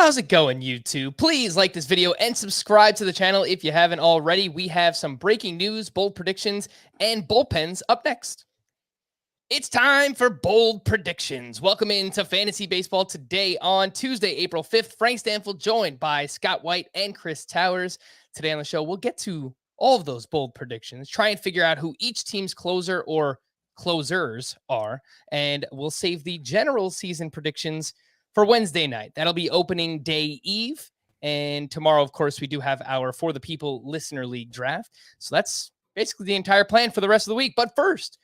How's it going, YouTube? Please like this video and subscribe to the channel if you haven't already. We have some breaking news, bold predictions, and bullpens up next. It's time for bold predictions. Welcome into Fantasy Baseball today on Tuesday, April 5th. Frank Stampfl joined by Scott White and Chris Towers. Today on the show, we'll get to all of those bold predictions, try and figure out who each team's closer or closers are, and we'll save the general season predictions for Wednesday night. That'll be opening day eve. And tomorrow, of course, we do have our For the People Listener League draft. So that's basically the entire plan for the rest of the week. But first,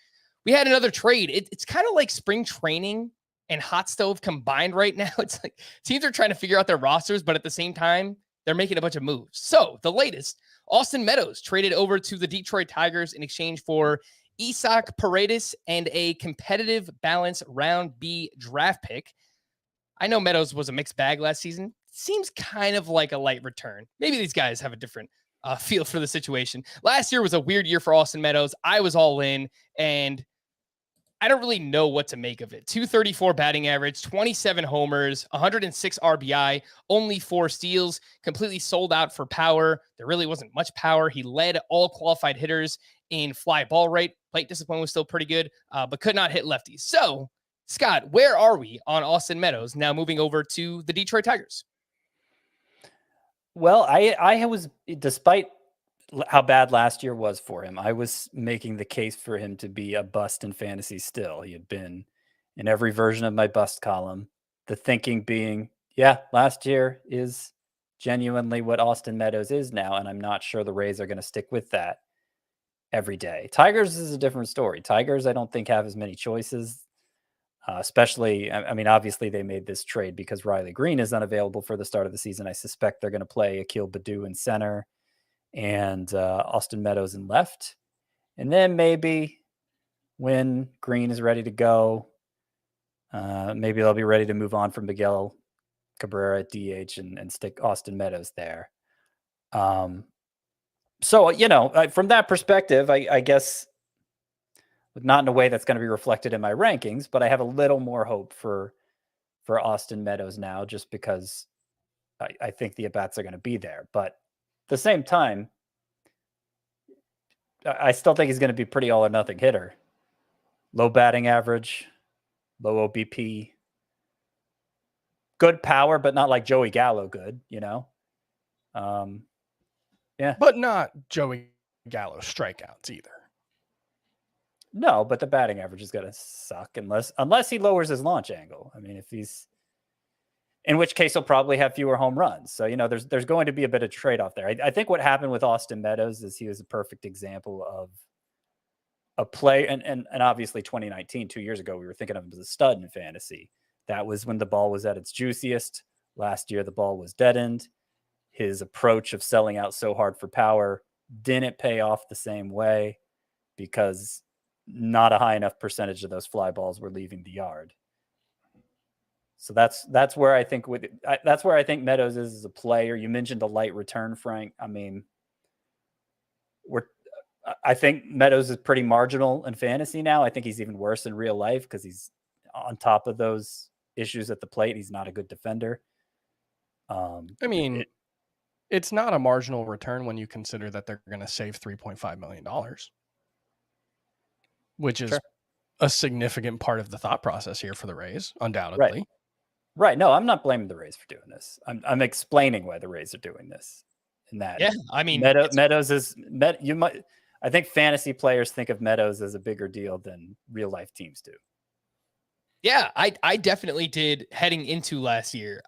we had another trade. It's kind of like spring training and hot stove combined right now. It's like teams are trying to figure out their rosters, but at the same time, they're making a bunch of moves. So the latest, Austin Meadows traded over to the Detroit Tigers in exchange for Isaac Paredes and a competitive balance round B draft pick. I know Meadows was a mixed bag last season. Seems kind of like a light return. Maybe these guys have a different feel for the situation. Last year was a weird year for Austin Meadows. I was all in, and I don't really know what to make of it. 234 batting average, 27 homers, 106 RBI, only 4 steals, completely sold out for power. There really wasn't much power. He led all qualified hitters in fly ball rate. Plate discipline was still pretty good, but could not hit lefties. So, Scott, where are we on Austin Meadows now moving over to the Detroit Tigers? Well, I was, despite how bad last year was for him, I was making the case for him to be a bust in fantasy still. He had been in every version of my bust column. The thinking being, yeah, last year is genuinely what Austin Meadows is now, and I'm not sure the Rays are going to stick with that every day. Tigers is a different story. Tigers, I don't think, have as many choices. Especially, I mean, obviously they made this trade because Riley Green is unavailable for the start of the season. I suspect they're going to play Akil Baddoo in center and Austin Meadows in left. And then maybe when Green is ready to go, maybe they'll be ready to move on from Miguel Cabrera at DH and stick Austin Meadows there. So, you know, from that perspective, I guess, not in a way that's going to be reflected in my rankings, but I have a little more hope for Austin Meadows now, just because I think the at-bats are going to be there. But at the same time, I still think he's going to be pretty all or nothing hitter. Low batting average, low OBP, good power, but not like Joey Gallo good, you know? Yeah. But not Joey Gallo strikeouts either. No, but the batting average is going to suck unless he lowers his launch angle. I mean, in which case he'll probably have fewer home runs. So, you know, there's going to be a bit of trade-off there. I think what happened with Austin Meadows is he was a perfect example of a play. And obviously 2019, 2 years ago, we were thinking of him as a stud in fantasy. That was when the ball was at its juiciest. Last year, the ball was deadened. His approach of selling out so hard for power didn't pay off the same way because not a high enough percentage of those fly balls were leaving the yard. So that's where I think Meadows is as a player. You mentioned the light return, Frank. I mean, I think Meadows is pretty marginal in fantasy now. I think he's even worse in real life because he's on top of those issues at the plate. He's not a good defender. I mean, it's not a marginal return when you consider that they're going to save $3.5 million. Which is a significant part of the thought process here for the Rays, undoubtedly. Right. No, I'm not blaming the Rays for doing this. I'm explaining why the Rays are doing this. In that, yeah, I mean, Meadows is you might. I think fantasy players think of Meadows as a bigger deal than real life teams do. Yeah, I definitely did heading into last year.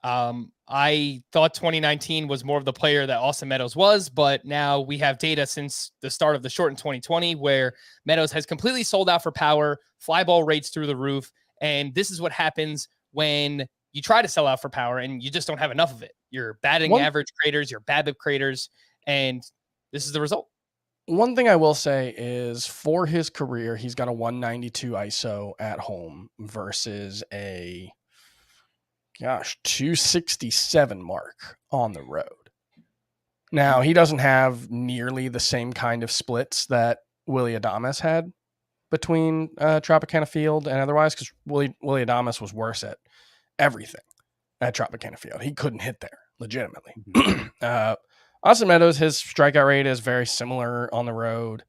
I thought 2019 was more of the player that Austin Meadows was, but now we have data since the start of the shortened 2020 where Meadows has completely sold out for power, fly ball rates through the roof, and this is what happens when you try to sell out for power and you just don't have enough of it. Your batting average craters, your BABIP craters, and this is the result. One thing I will say is for his career, he's got a 192 ISO at home versus a 267 mark on the road. Now, he doesn't have nearly the same kind of splits that Willy Adames had between Tropicana Field and otherwise, because Willy Adames was worse at everything. at Tropicana Field. He couldn't hit there legitimately. Mhm. Austin Meadows, his strikeout rate is very similar on the road.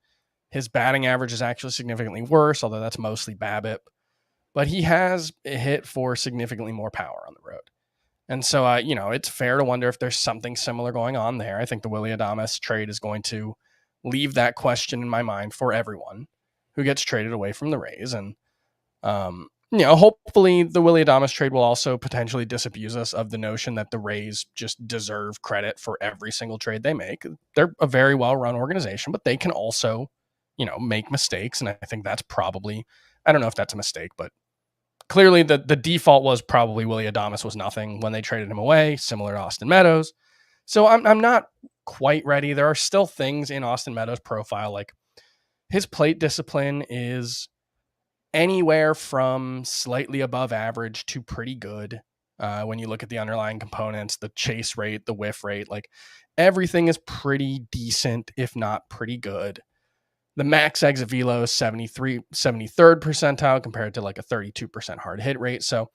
His batting average is actually significantly worse, although that's mostly BABIP. But he has hit for significantly more power on the road. And so, it's fair to wonder if there's something similar going on there. I think the Willy Adames trade is going to leave that question in my mind for everyone who gets traded away from the Rays. And, hopefully the Willy Adames trade will also potentially disabuse us of the notion that the Rays just deserve credit for every single trade they make. They're a very well-run organization, but they can also, make mistakes. And I think that's probably, I don't know if that's a mistake, but clearly the default was probably Willy Adames was nothing when they traded him away, similar to Austin Meadows. So I'm not quite ready. There are still things in Austin Meadows' profile, like his plate discipline is anywhere from slightly above average to pretty good. When you look at the underlying components, the chase rate, the whiff rate, like everything is pretty decent, if not pretty good. The max exit velo is 73rd percentile compared to like a 32% hard hit rate. So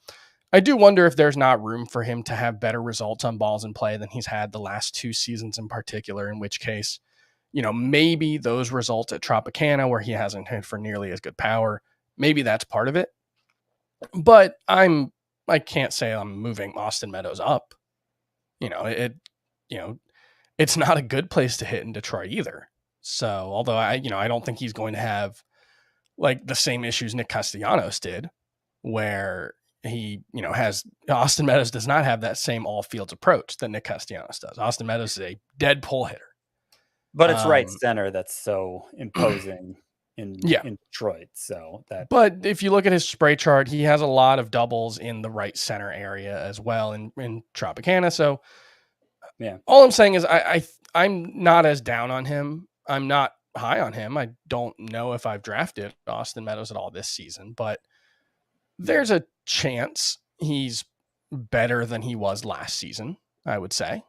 I do wonder if there's not room for him to have better results on balls in play than he's had the last 2 seasons in particular, in which case, maybe those results at Tropicana where he hasn't hit for nearly as good power, maybe that's part of it. But I can't say I'm moving Austin Meadows up. It's not a good place to hit in Detroit either. So, although I don't think he's going to have like the same issues Nick Castellanos did, where he, has Austin Meadows does not have that same all fields approach that Nick Castellanos does. Austin Meadows is a dead pull hitter. But it's right center that's so imposing in Detroit. So that. But if you look at his spray chart, he has a lot of doubles in the right center area as well in Tropicana. So yeah, all I'm saying is I'm not as down on him. I'm not high on him. I don't know if I've drafted Austin Meadows at all this season, but there's a chance he's better than he was last season, I would say.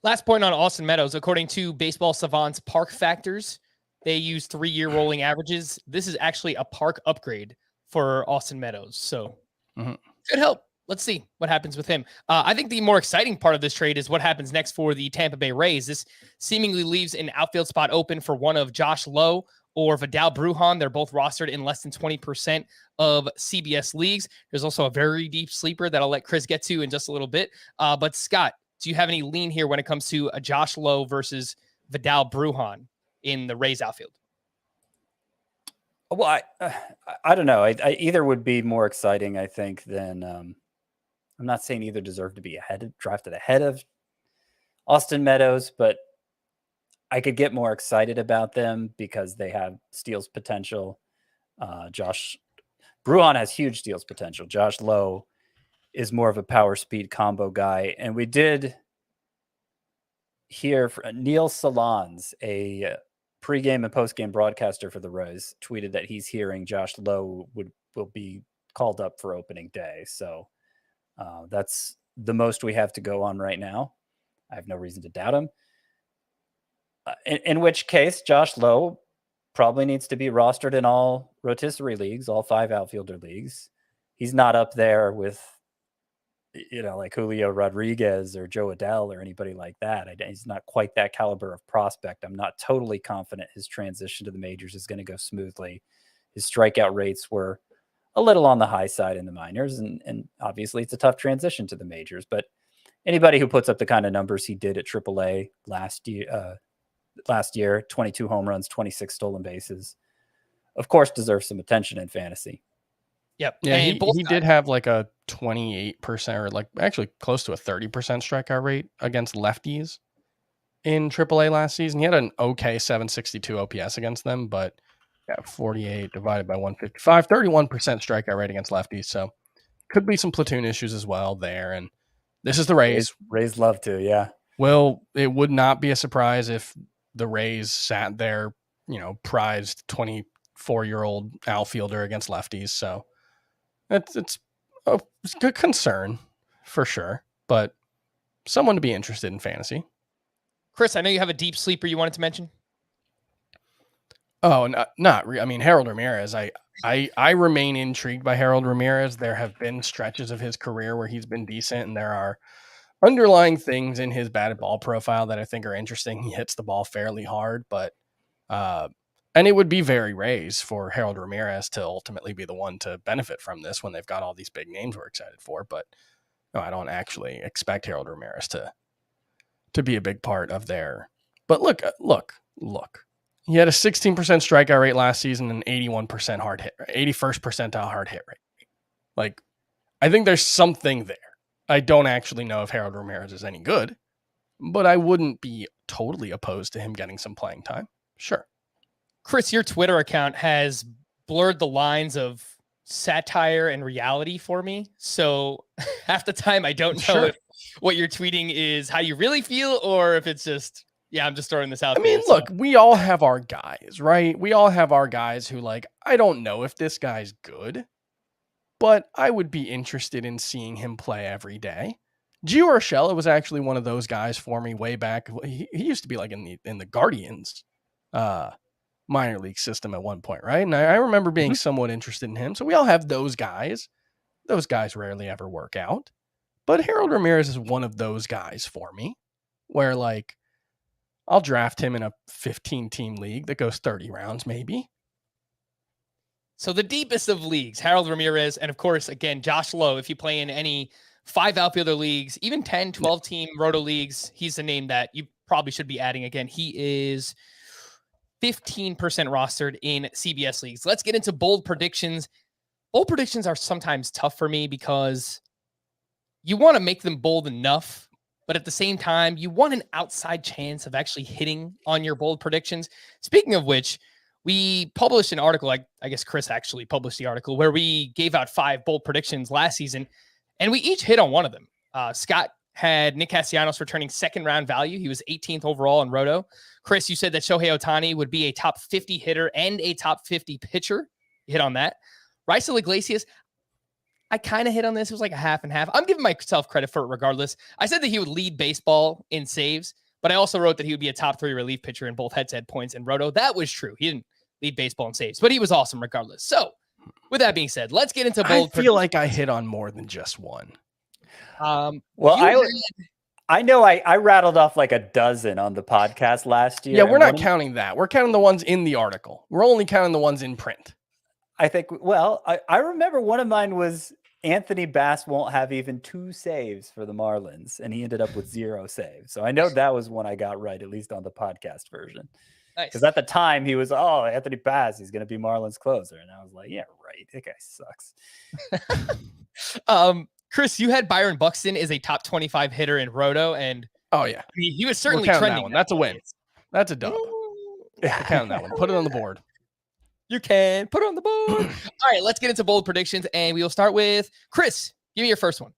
Last point on Austin Meadows, according to Baseball Savant's park factors, they use 3-year rolling averages. This is actually a park upgrade for Austin Meadows. So could help. Let's see what happens with him. I think the more exciting part of this trade is what happens next for the Tampa Bay Rays. This seemingly leaves an outfield spot open for one of Josh Lowe or Vidal Brujan. They're both rostered in less than 20% of CBS leagues. There's also a very deep sleeper that I'll let Chris get to in just a little bit. But Scott, do you have any lean here when it comes to a Josh Lowe versus Vidal Brujan in the Rays outfield? Well, I don't know. I either would be more exciting, I think, than I'm not saying either deserve to be drafted ahead of Austin Meadows, but I could get more excited about them because they have steals potential. Josh Brujan has huge steals potential. Josh Lowe is more of a power speed combo guy. And we did hear from Neil Salons, a pregame and postgame broadcaster for the Rays, tweeted that he's hearing Josh Lowe will be called up for opening day. So that's the most we have to go on right now. I have no reason to doubt him. In which case, Josh Lowe probably needs to be rostered in all rotisserie leagues, all 5 outfielder leagues. He's not up there with, like Julio Rodriguez or Joe Adell or anybody like that. He's not quite that caliber of prospect. I'm not totally confident his transition to the majors is going to go smoothly. His strikeout rates were a little on the high side in the minors, and obviously it's a tough transition to the majors. But anybody who puts up the kind of numbers he did at AAA last year, 22 home runs, 26 stolen bases, of course, deserves some attention in fantasy. Yep. Yeah, he did have like a 28% or like actually close to a 30% strikeout rate against lefties in AAA last season. He had an okay 762 OPS against them, but 48 divided by 155, 31% strikeout rate against lefties. So could be some platoon issues as well there. And this is the Rays. Rays love to, yeah. Well, it would not be a surprise if the Rays sat their, prized 24-year-old outfielder against lefties. So it's a good concern for sure, but someone to be interested in fantasy. Chris, I know you have a deep sleeper you wanted to mention. Oh, I mean, Harold Ramirez, I remain intrigued by Harold Ramirez. There have been stretches of his career where he's been decent, and there are underlying things in his batted ball profile that I think are interesting. He hits the ball fairly hard, but and it would be very Rays for Harold Ramirez to ultimately be the one to benefit from this when they've got all these big names we're excited for. But no, I don't actually expect Harold Ramirez to be a big part of their. But look. He had a 16% strikeout rate last season and 81% hard hit, 81st percentile hard hit rate. Like, I think there's something there. I don't actually know if Harold Ramirez is any good, but I wouldn't be totally opposed to him getting some playing time. Sure. Chris, your Twitter account has blurred the lines of satire and reality for me. So half the time I don't know if what you're tweeting is how you really feel or if it's just, yeah, I'm just throwing this out. I mean, look, we all have our guys, right? We all have our guys who, like, I don't know if this guy's good, but I would be interested in seeing him play every day. Gio Urshela was actually one of those guys for me way back. He used to be like in the Guardians minor league system at one point, right? And I remember being somewhat interested in him. So we all have those guys. Those guys rarely ever work out. But Harold Ramirez is one of those guys for me where, like, I'll draft him in a 15-team league that goes 30 rounds, maybe. So the deepest of leagues, Harold Ramirez, and of course, again, Josh Lowe, if you play in any 5 outfielder leagues, even 10, 12-team roto leagues, he's a name that you probably should be adding. Again, he is 15% rostered in CBS leagues. Let's get into bold predictions. Bold predictions are sometimes tough for me because you want to make them bold enough, but at the same time, you want an outside chance of actually hitting on your bold predictions. Speaking of which, we published an article, I guess Chris actually published the article, where we gave out 5 bold predictions last season, and we each hit on one of them. Scott had Nick Castellanos returning second-round value. He was 18th overall in Roto. Chris, you said that Shohei Ohtani would be a top 50 hitter and a top 50 pitcher. You hit on that. Raisel Iglesias, I kind of hit on this. It was like a half and half. I'm giving myself credit for it regardless. I said that he would lead baseball in saves, but I also wrote that he would be a top 3 relief pitcher in both head-to-head points and Roto. That was true. He didn't lead baseball in saves, but he was awesome regardless. So with that being said, let's get into bold. I feel like I hit on more than just one. Well, I know I rattled off like a dozen on the podcast last year. Yeah, we're not counting that. We're counting the ones in the article. We're only counting the ones in print. I think, well, I remember one of mine was Anthony Bass won't have even 2 saves for the Marlins, and he ended up with 0 saves. So I know that was one I got right, at least on the podcast version. Because at the time he was, Anthony Bass, he's going to be Marlins closer. And I was like, yeah, right. That guy sucks. Chris, you had Byron Buxton as a top 25 hitter in Roto. And I mean, he was certainly trending. That one. That's a win. That's a dub. Count that one. Put it on the board. You can put it on the board. All right, let's get into bold predictions. And we will start with Chris. Give me your first one.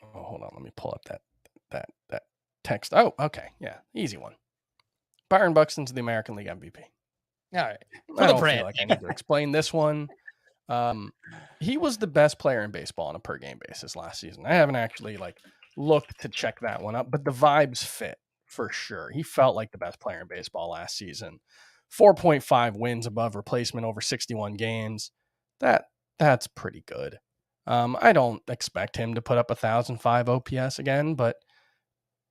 Oh, hold on. Let me pull up that text. Oh, okay. Yeah. Easy one. Byron Buxton's the American League MVP. All right. I don't feel like I need to explain this one. He was the best player in baseball on a per game basis last season. I haven't actually looked to check that one up, but the vibes fit for sure. He felt like the best player in baseball last season. 4.5 wins above replacement over 61 games. That's pretty good. I don't expect him to put up 1,005 OPS again, but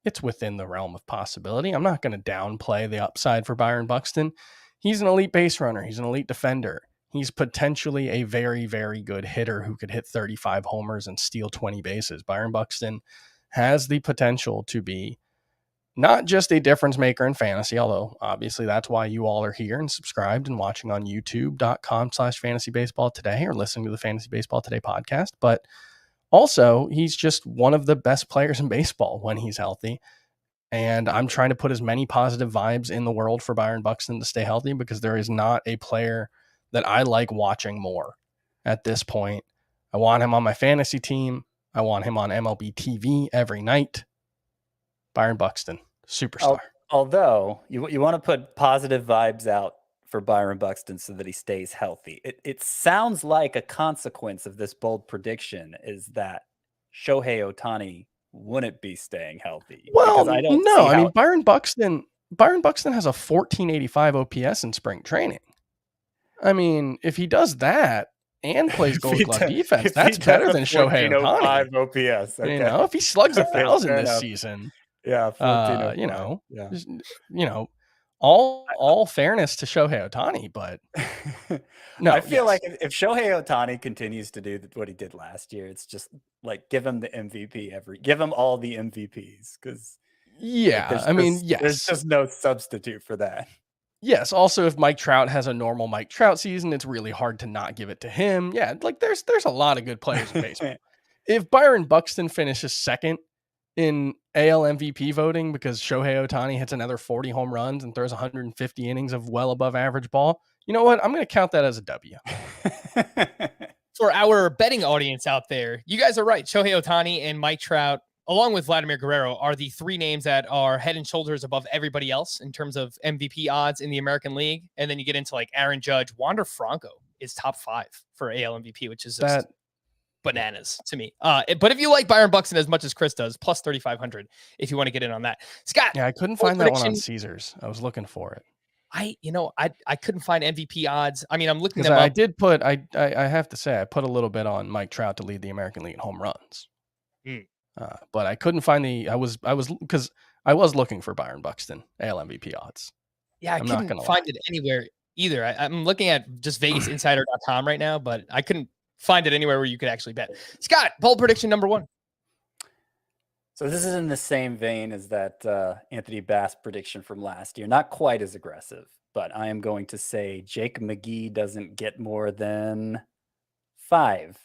it's within the realm of possibility. I'm not going to downplay the upside for Byron Buxton. He's an elite base runner. He's an elite defender. He's potentially a very, very good hitter who could hit 35 homers and steal 20 bases. Byron Buxton has the potential to be not just a difference maker in fantasy, although obviously that's why you all are here and subscribed and watching on youtube.com/fantasybaseball today or listening to the Fantasy Baseball Today podcast, but also he's just one of the best players in baseball when he's healthy. And I'm trying to put as many positive vibes in the world for Byron Buxton to stay healthy because there is not a player that I like watching more at this point. I want him on my fantasy team. I want him on MLB TV every night. Byron Buxton, superstar. Although you want to put positive vibes out for Byron Buxton so that he stays healthy. It sounds like a consequence of this bold prediction is that Shohei Ohtani wouldn't be staying healthy. Well, I mean, Byron Buxton Byron Buxton has a 1485 OPS in spring training. I mean, if he does that and plays Gold Glove defense, that's better than Shohei Ohtani. OPS. Okay. You know, if he slugs 1,000 fair this enough. season, Yeah, 1405. you know, all fairness to Shohei Ohtani, but no, I feel like if Shohei Ohtani continues to do what he did last year, it's just like give him the MVP give him all the MVPs because there's just no substitute for that. Yes. Also, if Mike Trout has a normal Mike Trout season, it's really hard to not give it to him. Yeah, like there's a lot of good players in baseball. If Byron Buxton finishes second in AL MVP voting because Shohei Ohtani hits another 40 home runs and throws 150 innings of well above average ball, you know what? I'm going to count that as a W. For our betting audience out there, you guys are right. Shohei Ohtani and Mike Trout, along with Vladimir Guerrero, are the three names that are head and shoulders above everybody else in terms of MVP odds in the American League. And then you get into like Aaron Judge. Wander Franco is top 5 for AL MVP, which is just bananas to me. But if you like Byron Buxton as much as Chris does, plus 3,500 if you want to get in on that. Scott. Yeah, I couldn't find that one on Caesars. I was looking for it. I couldn't find MVP odds. I mean, I'm looking them up. I did put, I have to say, I put a little bit on Mike Trout to lead the American League in home runs. But I couldn't find because I was looking for Byron Buxton AL MVP odds. Yeah, I couldn't find it anywhere either. I'm looking at just VegasInsider.com right now, but I couldn't find it anywhere where you could actually bet. Scott, bold prediction number 1. So this is in the same vein as that Anthony Bass prediction from last year. Not quite as aggressive, but I am going to say Jake McGee doesn't get more than 5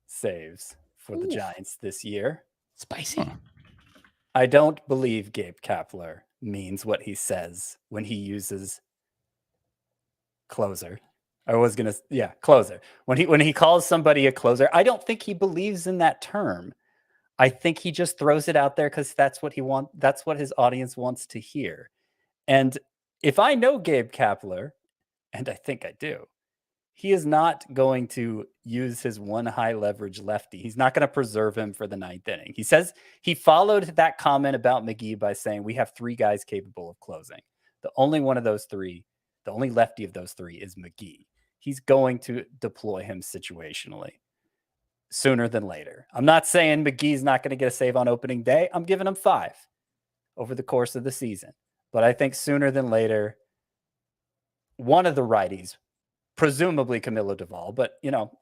saves for the Giants this year. Spicy. I don't believe Gabe Kapler means what he says when he uses closer. Closer. When he calls somebody a closer, I don't think he believes in that term. I think he just throws it out there because that's what that's what his audience wants to hear. And if I know Gabe Kapler, and I think I do, he is not going to use his one high leverage lefty. He's not going to preserve him for the 9th inning. He says he followed that comment about McGee by saying we have 3 guys capable of closing. The only one of those 3, the only lefty of those 3 is McGee. He's going to deploy him situationally sooner than later. I'm not saying McGee's not going to get a save on opening day. I'm giving him 5 over the course of the season. But I think sooner than later, one of the righties, presumably Camilo Doval, but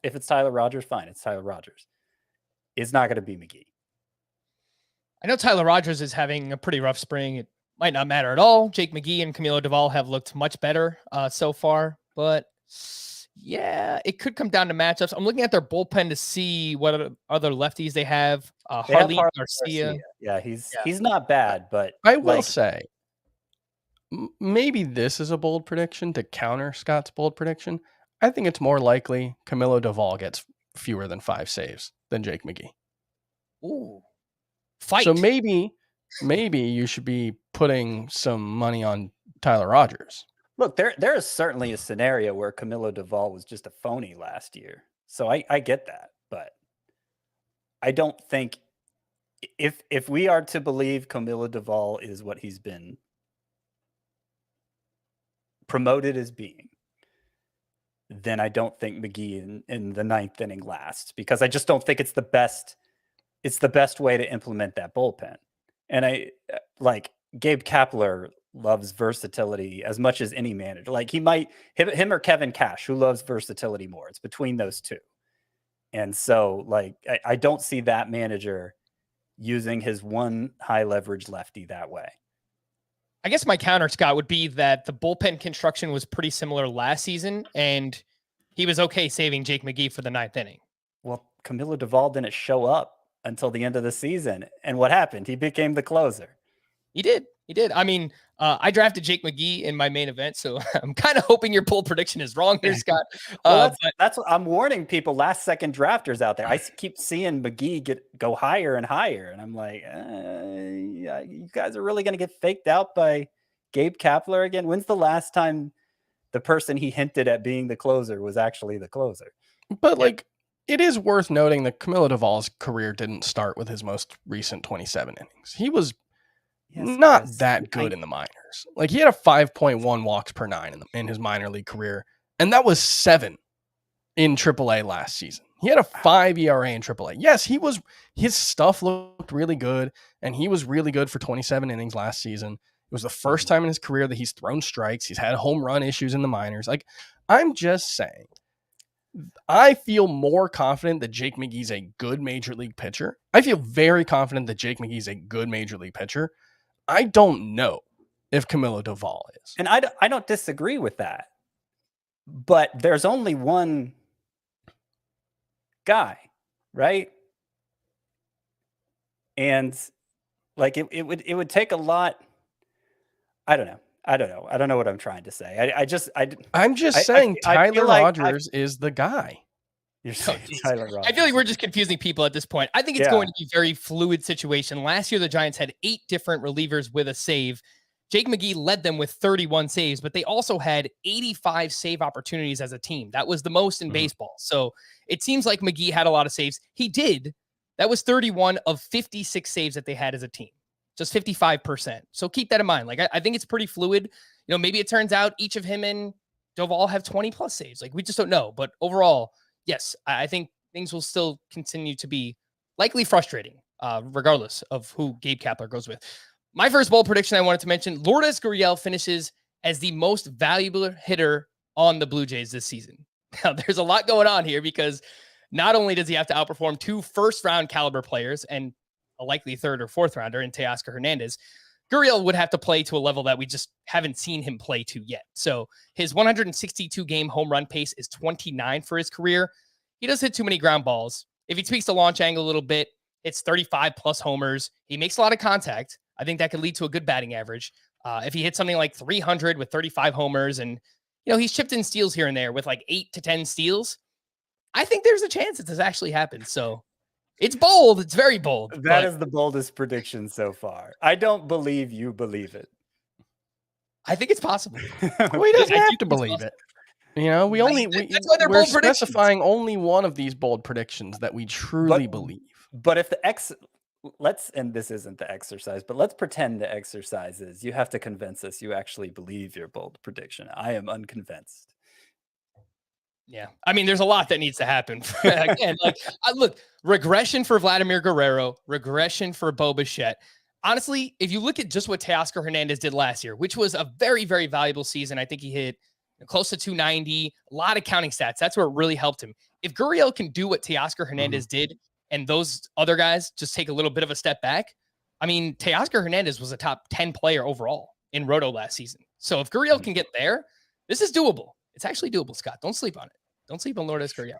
if it's Tyler Rogers, fine, it's Tyler Rogers, is not going to be McGee. I know Tyler Rogers is having a pretty rough spring. It might not matter at all. Jake McGee and Camilo Doval have looked much better so far, but yeah, it could come down to matchups. I'm looking at their bullpen to see what other lefties they have. Harley Garcia. Yeah, he's not bad, but I will say maybe this is a bold prediction to counter Scott's bold prediction. I think it's more likely Camilo Doval gets fewer than 5 saves than Jake McGee. Ooh, fight. So maybe you should be putting some money on Tyler Rogers. Look, there is certainly a scenario where Camilo Doval was just a phony last year. So I get that, but I don't think if we are to believe Camilo Doval is what he's been promoted as being, then I don't think McGee in the 9th inning lasts, because I just don't think it's the best way to implement that bullpen. And I like Gabe Kapler loves versatility as much as any manager. Like him or Kevin Cash, who loves versatility more. It's between those two. And so like, I don't see that manager using his one high leverage lefty that way. I guess my counter, Scott, would be that the bullpen construction was pretty similar last season, and he was okay saving Jake McGee for the 9th inning. Well, Camilo Doval didn't show up until the end of the season. And what happened? He became the closer. He did. I mean, I drafted Jake McGee in my main event, so I'm kind of hoping your bold prediction is wrong here, Scott. That's what I'm warning people, last second drafters out there. I keep seeing McGee go higher and higher, and I'm like, yeah, you guys are really going to get faked out by Gabe Kapler again? When's the last time the person he hinted at being the closer was actually the closer? But it is worth noting that Camilo Doval's career didn't start with his most recent 27 innings. He was Yes, not Chris. that good in the minors. Like he had a 5.1 walks per nine in his minor league career, and that was 7 in AAA last season. He had a 5 ERA in AAA. Yes, his stuff looked really good, and he was really good for 27 innings last season. It was the first time in his career that he's thrown strikes. He's had home run issues in the minors. Like, I'm just saying, I feel more confident that Jake McGee's a good major league pitcher. I feel very confident that Jake McGee's a good major league pitcher. I don't know if Camilo Doval is. And I don't disagree with that. But there's only one guy, right? And like it would take a lot. I don't know. I don't know what I'm trying to say. I'm just saying I Tyler like Rogers is the guy. You're saying Tyler Rogers. I feel like we're just confusing people at this point. I think it's going to be a very fluid situation. Last year, the Giants had 8 different relievers with a save. Jake McGee led them with 31 saves, but they also had 85 save opportunities as a team. That was the most in baseball. So it seems like McGee had a lot of saves. He did. That was 31 of 56 saves that they had as a team. Just 55%. So keep that in mind. Like, I think it's pretty fluid. You know, maybe it turns out each of him and Doval have 20 plus saves. Like, we just don't know. But overall, yes, I think things will still continue to be likely frustrating, regardless of who Gabe Kapler goes with. My first bold prediction I wanted to mention, Lourdes Gurriel finishes as the most valuable hitter on the Blue Jays this season. Now, there's a lot going on here because not only does he have to outperform 2 first-round caliber players and a likely 3rd or 4th rounder in Teoscar Hernandez, Gurriel would have to play to a level that we just haven't seen him play to yet. So his 162-game home run pace is 29 for his career. He does hit too many ground balls. If he tweaks the launch angle a little bit, it's 35-plus homers. He makes a lot of contact. I think that could lead to a good batting average. If he hits something like 300 with 35 homers and, you know, he's chipped in steals here and there with like 8 to 10 steals, I think there's a chance that this actually happens. So it's bold. It's very bold. That is the boldest prediction so far. I don't believe you believe it. I think it's possible. Well, he doesn't have to believe it. You know, we're specifying only one of these bold predictions that we truly believe. But if and this isn't the exercise, but let's pretend the exercise is you have to convince us you actually believe your bold prediction. I am unconvinced. Yeah. I mean, there's a lot that needs to happen. Again, like, look, regression for Vladimir Guerrero, regression for Bo Bichette. Honestly, if you look at just what Teoscar Hernandez did last year, which was a very, very valuable season, I think he hit close to 290, a lot of counting stats. That's where it really helped him. If Gurriel can do what Teoscar Hernandez did, and those other guys just take a little bit of a step back, I mean, Teoscar Hernandez was a top 10 player overall in Roto last season. So if Gurriel can get there, this is doable. It's actually doable, Scott. Don't sleep on it. Don't sleep on Lourdes Gurriel.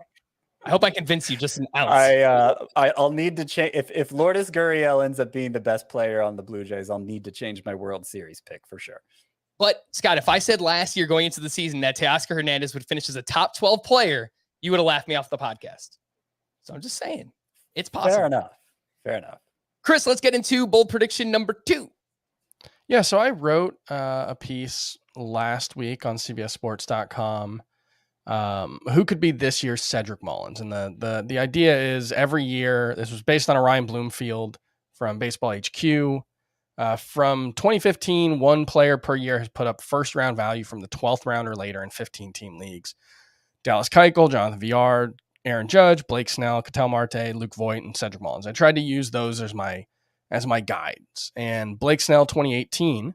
I hope I convince you just an ounce. I'll need to change. If Lourdes Gurriel ends up being the best player on the Blue Jays, I'll need to change my World Series pick for sure. But Scott, if I said last year going into the season that Teoscar Hernandez would finish as a top 12 player, you would have laughed me off the podcast. So I'm just saying it's possible. Fair enough. Chris, let's get into bold prediction number 2. Yeah. So I wrote a piece last week on CBSSports.com. Who could be this year's Cedric Mullins? And the idea is every year, this was based on Orion Bloomfield from Baseball HQ. From 2015, one player per year has put up first round value from the 12th round or later in 15-team leagues. Dallas Keuchel, Jonathan Villar, Aaron Judge, Blake Snell, Ketel Marte, Luke Voigt, and Cedric Mullins. I tried to use those as my guides. And Blake Snell, 2018,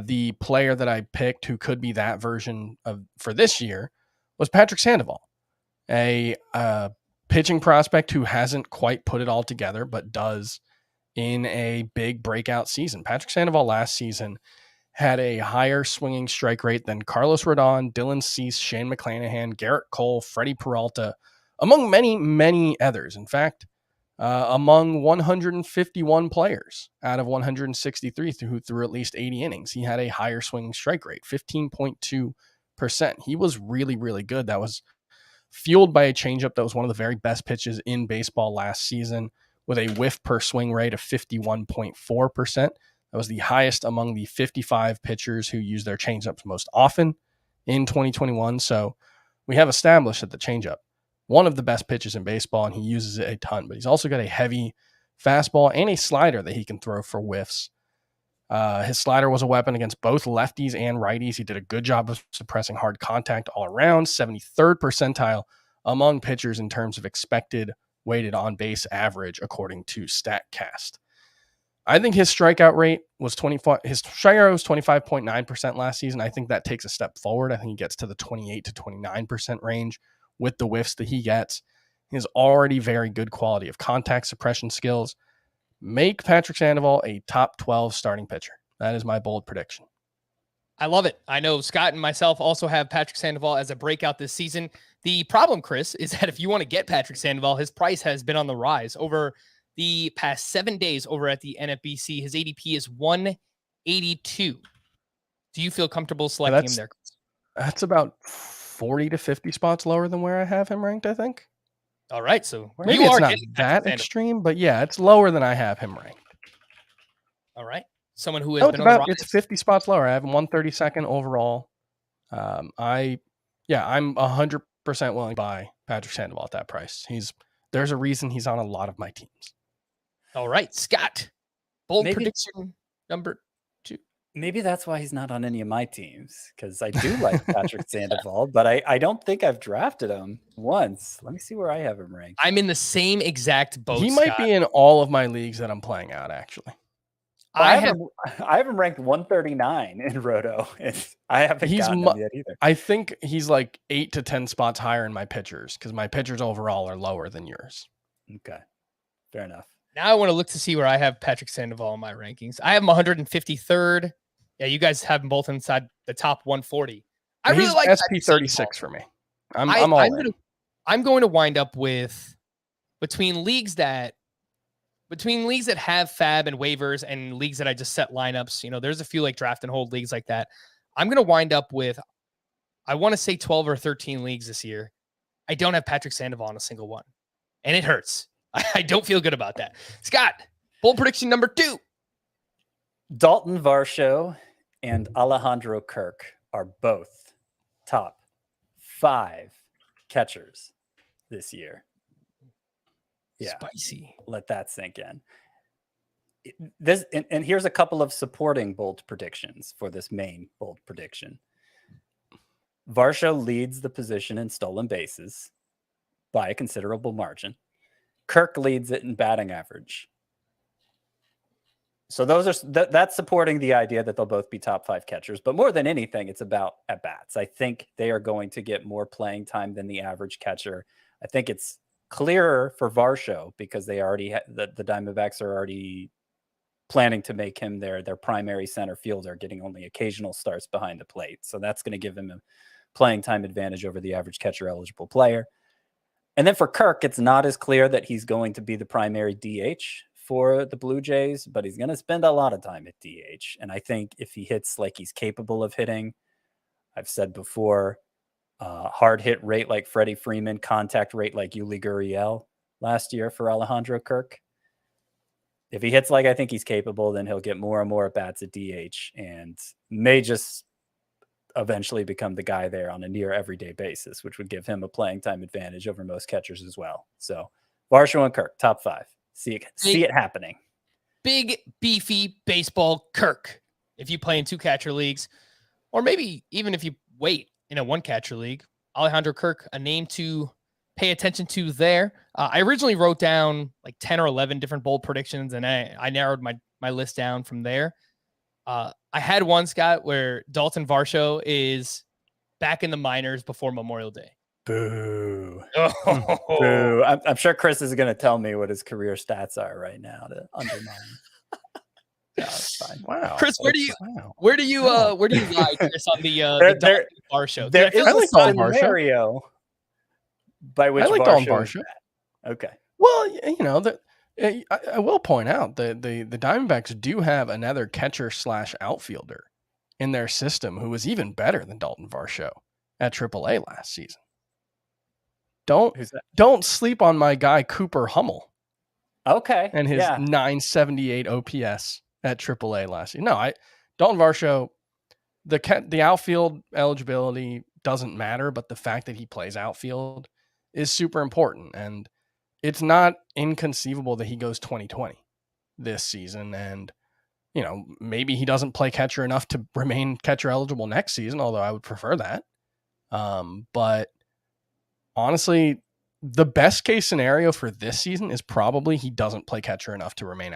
the player that I picked who could be that version for this year was Patrick Sandoval, a pitching prospect who hasn't quite put it all together, but does in a big breakout season. Patrick Sandoval last season had a higher swinging strike rate than Carlos Rodon, Dylan Cease, Shane McClanahan, Garrett Cole, Freddie Peralta, among many, many others. In fact, among 151 players out of 163 who threw at least 80 innings, he had a higher swinging strike rate, 15.2%. He was really, really good. That was fueled by a changeup that was one of the very best pitches in baseball last season, with a whiff per swing rate of 51.4%. That was the highest among the 55 pitchers who use their changeups most often in 2021. So we have established that the changeup, one of the best pitches in baseball, and he uses it a ton. But he's also got a heavy fastball and a slider that he can throw for whiffs. His slider was a weapon against both lefties and righties. He did a good job of suppressing hard contact all around, 73rd percentile among pitchers in terms of expected weighted on base average, according to StatCast. I think his strikeout rate was 25.9% last season. I think that takes a step forward. I think he gets to the 28 to 29% range with the whiffs that he gets. He has already very good quality of contact suppression skills. Make Patrick Sandoval a top 12 starting pitcher. That is my bold prediction. I love it. I know Scott and myself also have Patrick Sandoval as a breakout this season. The problem, Chris, is that if you want to get Patrick Sandoval, his price has been on the rise over the past 7 days over at the NFBC. His ADP is 182. Do you feel comfortable selecting him there, Chris? That's about 40 to 50 spots lower than where I have him ranked, I think. All right, so maybe you it's are not that extreme, but yeah, it's lower than I have him ranked. All right, someone who has been on the rise. It's 50 spots lower. I have him 132nd overall. I'm 100% willing to buy Patrick Sandoval at that price. There's a reason he's on a lot of my teams. All right, Scott, bold prediction number 2. Maybe that's why he's not on any of my teams, because I do like Patrick Sandoval, but I don't think I've drafted him once. Let me see where I have him ranked. I'm in the same exact boat. He might be in all of my leagues that I'm playing out, actually. I have him ranked 139 in Roto. I haven't gotten him yet either. I think he's like 8 to 10 spots higher in my pitchers, because my pitchers overall are lower than yours. Okay, fair enough. Now I want to look to see where I have Patrick Sandoval in my rankings. I have him 153rd. Yeah, you guys have them both inside the top 140. I really like SP36 for me. I'm going to wind up with between leagues that have fab and waivers and leagues that I just set lineups. You know, there's a few like draft and hold leagues like that. I'm going to wind up with, I want to say 12 or 13 leagues this year. I don't have Patrick Sandoval on a single one, and it hurts. I don't feel good about that. Scott, bold prediction number 2. Dalton Varsho and Alejandro Kirk are both top 5 catchers this year. Yeah. Spicy. Let that sink in. And here's a couple of supporting bold predictions for this main bold prediction. Varsho leads the position in stolen bases by a considerable margin. Kirk leads it in batting average. So that's supporting the idea that they'll both be top 5 catchers. But more than anything, it's about at-bats. I think they are going to get more playing time than the average catcher. I think it's clearer for Varsho because they already the Diamondbacks are already planning to make him their primary center fielder, getting only occasional starts behind the plate. So that's going to give him a playing time advantage over the average catcher eligible player. And then for Kirk, it's not as clear that he's going to be the primary DH for the Blue Jays, but he's going to spend a lot of time at DH. And I think if he hits like he's capable of hitting, I've said before, hard hit rate like Freddie Freeman, contact rate like Yuli Gurriel last year for Alejandro Kirk. If he hits like I think he's capable, then he'll get more and more at bats at DH and may just eventually become the guy there on a near everyday basis, which would give him a playing time advantage over most catchers as well. So Varsho and Kirk, top 5. See it happening. Big, beefy baseball Kirk. If you play in 2 catcher leagues, or maybe even if you wait in a 1 catcher league, Alejandro Kirk, a name to pay attention to there. I originally wrote down like 10 or 11 different bold predictions, and I narrowed my list down from there. I had one, Scott, where Dalton Varsho is back in the minors before Memorial Day. Boo. Oh. Boo. I'm sure Chris is going to tell me what his career stats are right now to undermine. Yeah, that's fine. Wow. Chris, where do you lie, Chris, on the Dalton Varsho? There is a scenario by which I like Dalton Varsho. Okay. Well, you know, I will point out that the Diamondbacks do have another catcher / outfielder in their system who was even better than Dalton Varsho at AAA last season. Don't sleep on my guy Cooper Hummel. Okay. And his 978 OPS at AAA last year. No, Dalton Varsho, the outfield eligibility doesn't matter, but the fact that he plays outfield is super important. And it's not inconceivable that he goes 2020 this season. And maybe he doesn't play catcher enough to remain catcher eligible next season, although I would prefer that. But honestly, the best case scenario for this season is probably he doesn't play catcher enough to remain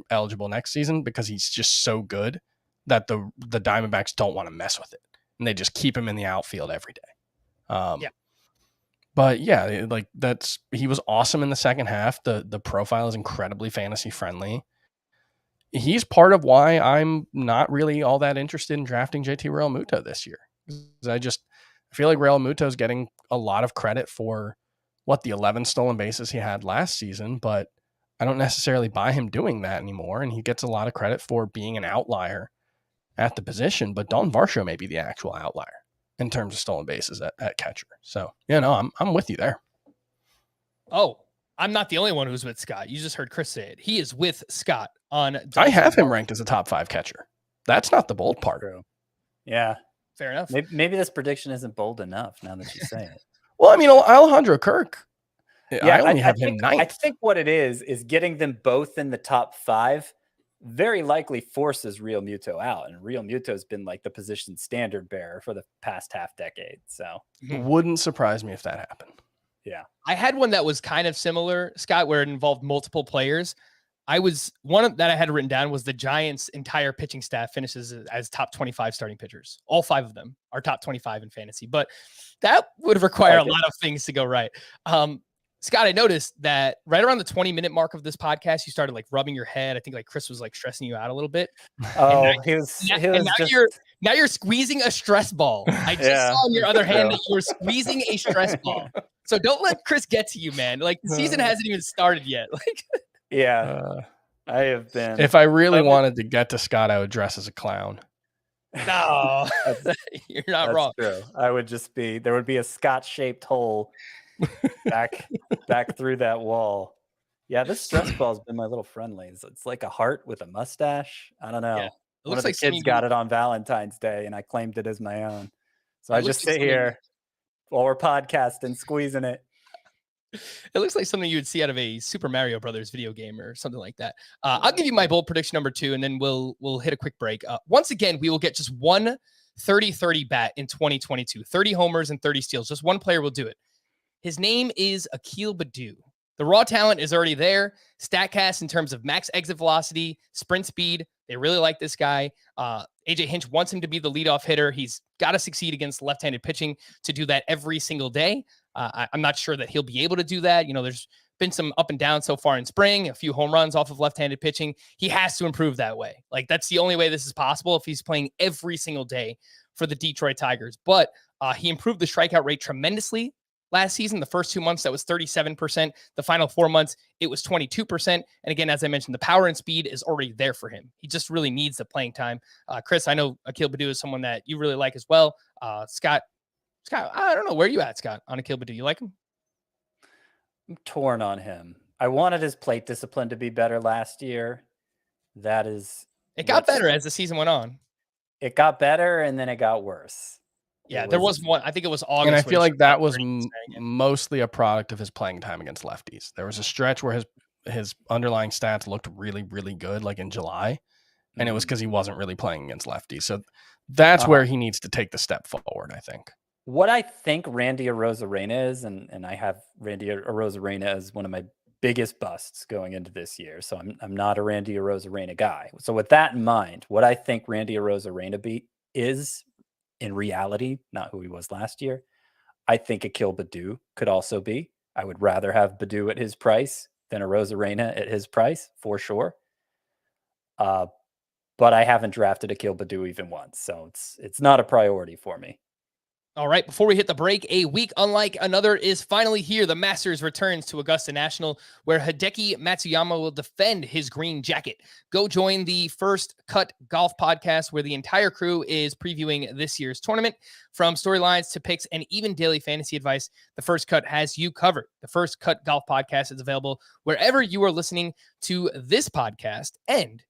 eligible next season, because he's just so good that the Diamondbacks don't want to mess with it, and they just keep him in the outfield every day. But yeah, like he was awesome in the second half. The profile is incredibly fantasy friendly. He's part of why I'm not really all that interested in drafting JT Realmuto this year. I feel like Realmuto is getting a lot of credit for the 11 stolen bases he had last season, but I don't necessarily buy him doing that anymore. And he gets a lot of credit for being an outlier at the position, but Dalton Varsho may be the actual outlier in terms of stolen bases at catcher. So, I'm with you there. Oh, I'm not the only one who's with Scott. You just heard Chris say it. He is with Scott on. I have him ranked as a top 5 catcher. That's not the bold part. True. Yeah. Fair enough. Maybe this prediction isn't bold enough now that you say it. Well, I mean, Alejandro Kirk, I only have him ninth. I think what it is getting them both in the top 5 very likely forces Real Muto out. And Real Muto has been like the position standard bearer for the past half decade. So wouldn't surprise me if that happened. Yeah. I had one that was kind of similar, Scott, where it involved multiple players. One that I had written down was the Giants' entire pitching staff finishes as top 25 starting pitchers. All 5 of them are top 25 in fantasy, but that would require a lot of things to go right. Scott, I noticed that right around the 20-minute mark of this podcast, you started like rubbing your head. I think like Chris was like stressing you out a little bit. Oh, now you're squeezing a stress ball. I just saw on your other hand that you were squeezing a stress ball. So don't let Chris get to you, man. Like the season hasn't even started yet. Like, yeah, I have been. If I really wanted to get to Scott, I would dress as a clown. No, you're not wrong. True. I would just there would be a Scott-shaped hole back through that wall. Yeah, this stress ball's been my little friendly. It's like a heart with a mustache. I don't know. Yeah, one of the kids got it on Valentine's Day, and I claimed it as my own. So I just sit here while we're podcasting, squeezing it. It looks like something you would see out of a Super Mario Brothers video game or something like that. I'll give you my bold prediction number 2, and then we'll hit a quick break. Once again, we will get just one 30-30 bat in 2022. 30 homers and 30 steals. Just one player will do it. His name is Akil Baddoo. The raw talent is already there. StatCast in terms of max exit velocity, sprint speed, they really like this guy. AJ Hinch wants him to be the leadoff hitter. He's got to succeed against left-handed pitching to do that every single day. I'm not sure that he'll be able to do that. There's been some up and down so far in spring, a few home runs off of left-handed pitching. He has to improve that way. Like that's the only way this is possible if he's playing every single day for the Detroit Tigers. But he improved the strikeout rate tremendously last season. The first 2 months, that was 37%. The final 4 months, it was 22%. And again, as I mentioned, the power and speed is already there for him. He just really needs the playing time. Chris, I know Akil Baddoo is someone that you really like as well. Scott, I don't know. Where are you at, Scott, on Akil Baddoo? You like him? I'm torn on him. I wanted his plate discipline to be better last year. It got better as the season went on. It got better, and then it got worse. Yeah, there was one. I think it was August. And I feel like that was mostly a product of his playing time against lefties. There was a stretch where his underlying stats looked really, really good, like in July. And it was because he wasn't really playing against lefties. So that's where he needs to take the step forward, I think. What I think Randy Arozarena is, and I have Randy Arozarena as one of my biggest busts going into this year. So I'm not a Randy Arozarena guy. So with that in mind, what I think Randy Arozarena is in reality, not who he was last year, I think Akil Baddoo could also be. I would rather have Baddoo at his price than Arozarena at his price, for sure. But I haven't drafted Akil Baddoo even once, so it's not a priority for me. All right, before we hit the break, a week unlike another is finally here. The Masters returns to Augusta National, where Hideki Matsuyama will defend his green jacket. Go join the First Cut Golf podcast, where the entire crew is previewing this year's tournament. From storylines to picks and even daily fantasy advice, the First Cut has you covered. The First Cut Golf podcast is available wherever you are listening to this podcast. And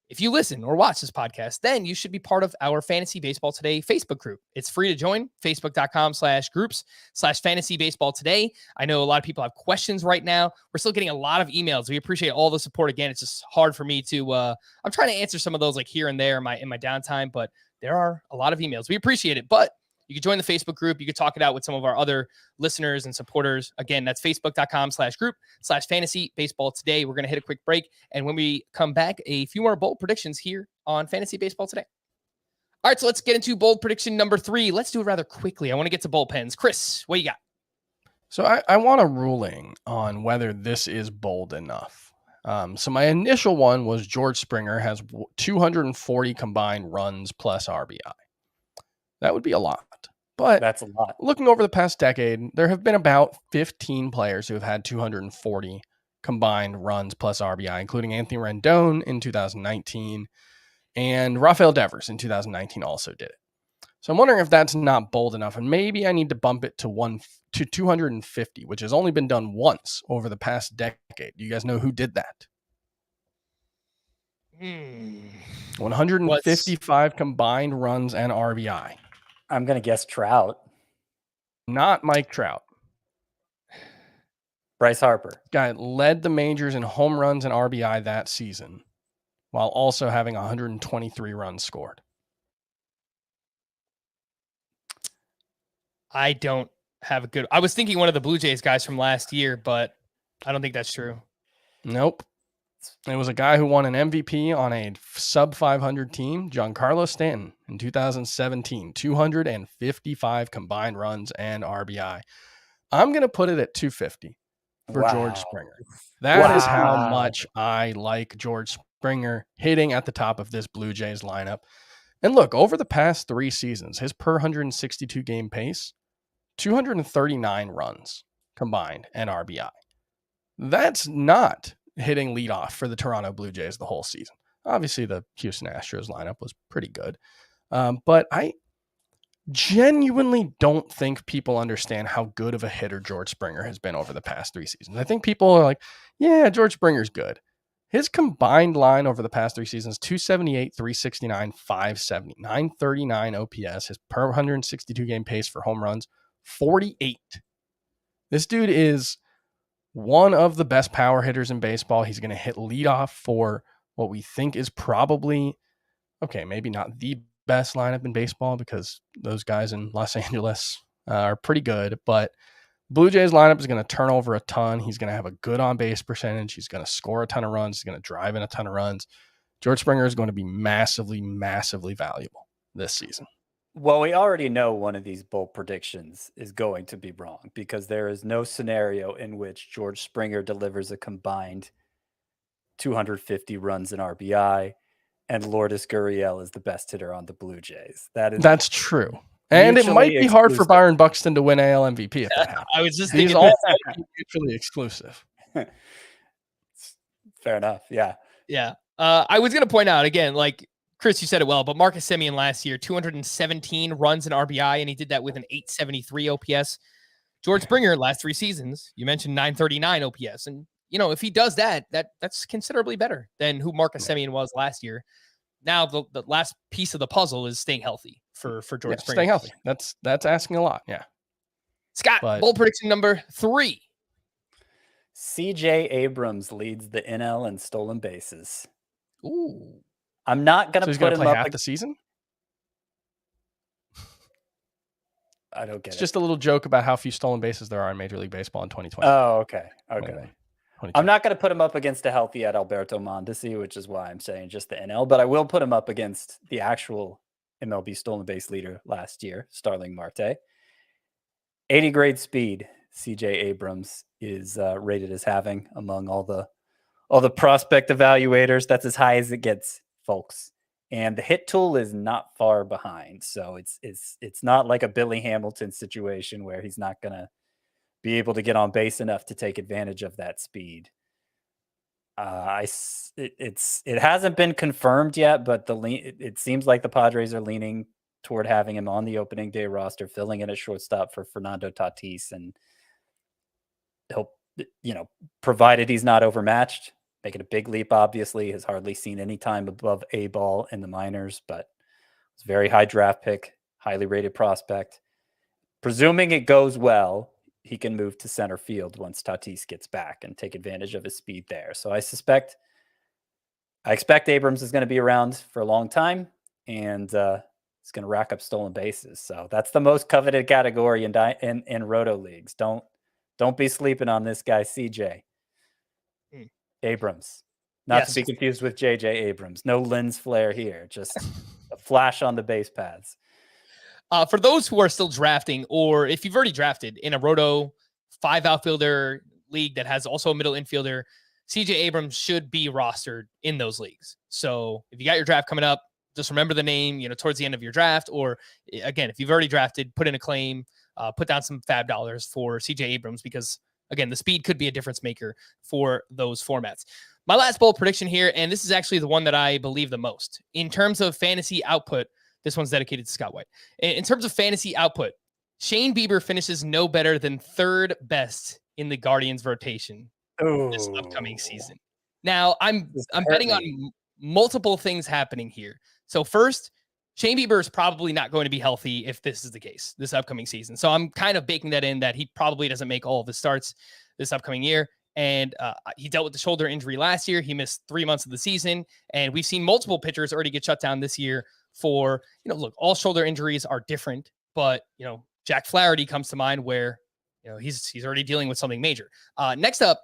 If you listen or watch this podcast, then you should be part of our Fantasy Baseball Today Facebook group. It's free to join, facebook.com/groups/fantasy baseball today. I know a lot of people have questions right now. We're still getting a lot of emails. We appreciate all the support. Again, it's just hard for me to, I'm trying to answer some of those like here and there in my downtime, but there are a lot of emails. We appreciate it, but you can join the Facebook group. You can talk it out with some of our other listeners and supporters. Again, that's facebook.com/group/fantasy baseball today. We're going to hit a quick break. And when we come back, a few more bold predictions here on Fantasy Baseball Today. All right, so let's get into bold prediction number 3. Let's do it rather quickly. I want to get to bullpens. Chris, what you got? So I want a ruling on whether this is bold enough. So my initial one was George Springer has 240 combined runs plus RBI. That would be a lot. But That's a lot. looking over the past decade, there have been about 15 players who have had 240 combined runs plus RBI, including Anthony Rendon in 2019, and Rafael Devers in 2019 also did it. So I'm wondering if that's not bold enough, and maybe I need to bump it to 250, which has only been done once over the past decade. Do you guys know who did that? 155 combined runs and RBI. I'm going to guess Trout. Not Mike Trout. Bryce Harper. Guy led the majors in home runs and RBI that season, while also having 123 runs scored. I don't have a good... I was thinking one of the Blue Jays guys from last year, but I don't think that's true. Nope. It was a guy who won an MVP on a sub 500 team, Giancarlo Stanton, in 2017. 255 combined runs and RBI. I'm going to put it at 250 for George Springer. That is how much I like George Springer hitting at the top of this Blue Jays lineup. And look, over the past 3 seasons, his per 162 game pace, 239 runs combined and RBI. That's not hitting leadoff for the Toronto Blue Jays the whole season. Obviously, the Houston Astros lineup was pretty good. But I genuinely don't think people understand how good of a hitter George Springer has been over the past 3 seasons. I think people are like, yeah, George Springer's good. His combined line over the past 3 seasons, 278, 369, 570, 939 OPS. His per 162 game pace for home runs, 48. This dude is one of the best power hitters in baseball. He's going to hit leadoff for what we think is probably, okay, maybe not the best lineup in baseball because those guys in Los Angeles are pretty good, but Blue Jays lineup is going to turn over a ton. He's going to have a good on-base percentage. He's going to score a ton of runs. He's going to drive in a ton of runs. George Springer is going to be massively, massively valuable this season. Well, we already know one of these bold predictions is going to be wrong because there is no scenario in which George Springer delivers a combined 250 runs in RBI and Lourdes Gurriel is the best hitter on the Blue Jays. That's true. And it might be hard for Byron Buxton to win AL MVP if that happens. I was just thinking he's all mutually exclusive. Fair enough. Yeah. Yeah. I was going to point out again, like, Chris, you said it well, but Marcus Semien last year, 217 runs in RBI, and he did that with an 873 OPS. George Springer, last 3 seasons, you mentioned 939 OPS. And, you know, if he does that's considerably better than who Marcus Semien was last year. Now, the last piece of the puzzle is staying healthy for George Springer. Staying healthy. That's asking a lot. Yeah. Scott, bold prediction number 3. CJ Abrams leads the NL in stolen bases. Ooh. I'm not going to put him play up half the season. I don't get it. It's just a little joke about how few stolen bases there are in Major League Baseball in 2020. Oh, okay. Okay. I'm not going to put him up against a healthy Adalberto Mondesi, which is why I'm saying just the NL, but I will put him up against the actual MLB stolen base leader last year, Starling Marte. 80 grade speed, CJ Abrams is rated as having among all the prospect evaluators. That's as high as it gets, folks. And the hit tool is not far behind. So it's not like a Billy Hamilton situation where he's not going to be able to get on base enough to take advantage of that speed. It hasn't been confirmed yet, but it seems like the Padres are leaning toward having him on the opening day roster, filling in a shortstop for Fernando Tatis, and he'll, provided he's not overmatched, making a big leap, obviously. Has hardly seen any time above A ball in the minors, but it's a very high draft pick, highly rated prospect. Presuming it goes well, he can move to center field once Tatis gets back and take advantage of his speed there. So I expect Abrams is going to be around for a long time, and it's going to rack up stolen bases. So that's the most coveted category in roto leagues. Don't be sleeping on this guy, CJ Abrams. Not to be confused with JJ Abrams. No lens flare here. Just a flash on the base paths. For those who are still drafting, or if you've already drafted in a roto 5 outfielder league that has also a middle infielder, CJ Abrams should be rostered in those leagues. So if you got your draft coming up, just remember the name, towards the end of your draft, or again, if you've already drafted, put in a claim, put down some fab dollars for CJ Abrams, because again, the speed could be a difference maker for those formats. My last bold prediction here, and this is actually the one that I believe the most in terms of fantasy output. This one's dedicated to Scott White. In terms of fantasy output, Shane Bieber finishes no better than 3rd best in the Guardians rotation this upcoming season. Now, I'm betting on multiple things happening here. So first, Shane Bieber is probably not going to be healthy if this is the case this upcoming season. So I'm kind of baking that in, that he probably doesn't make all of his starts this upcoming year. And he dealt with the shoulder injury last year. He missed 3 months of the season. And we've seen multiple pitchers already get shut down this year for, look, all shoulder injuries are different, but, Jack Flaherty comes to mind where, he's already dealing with something major. Next up,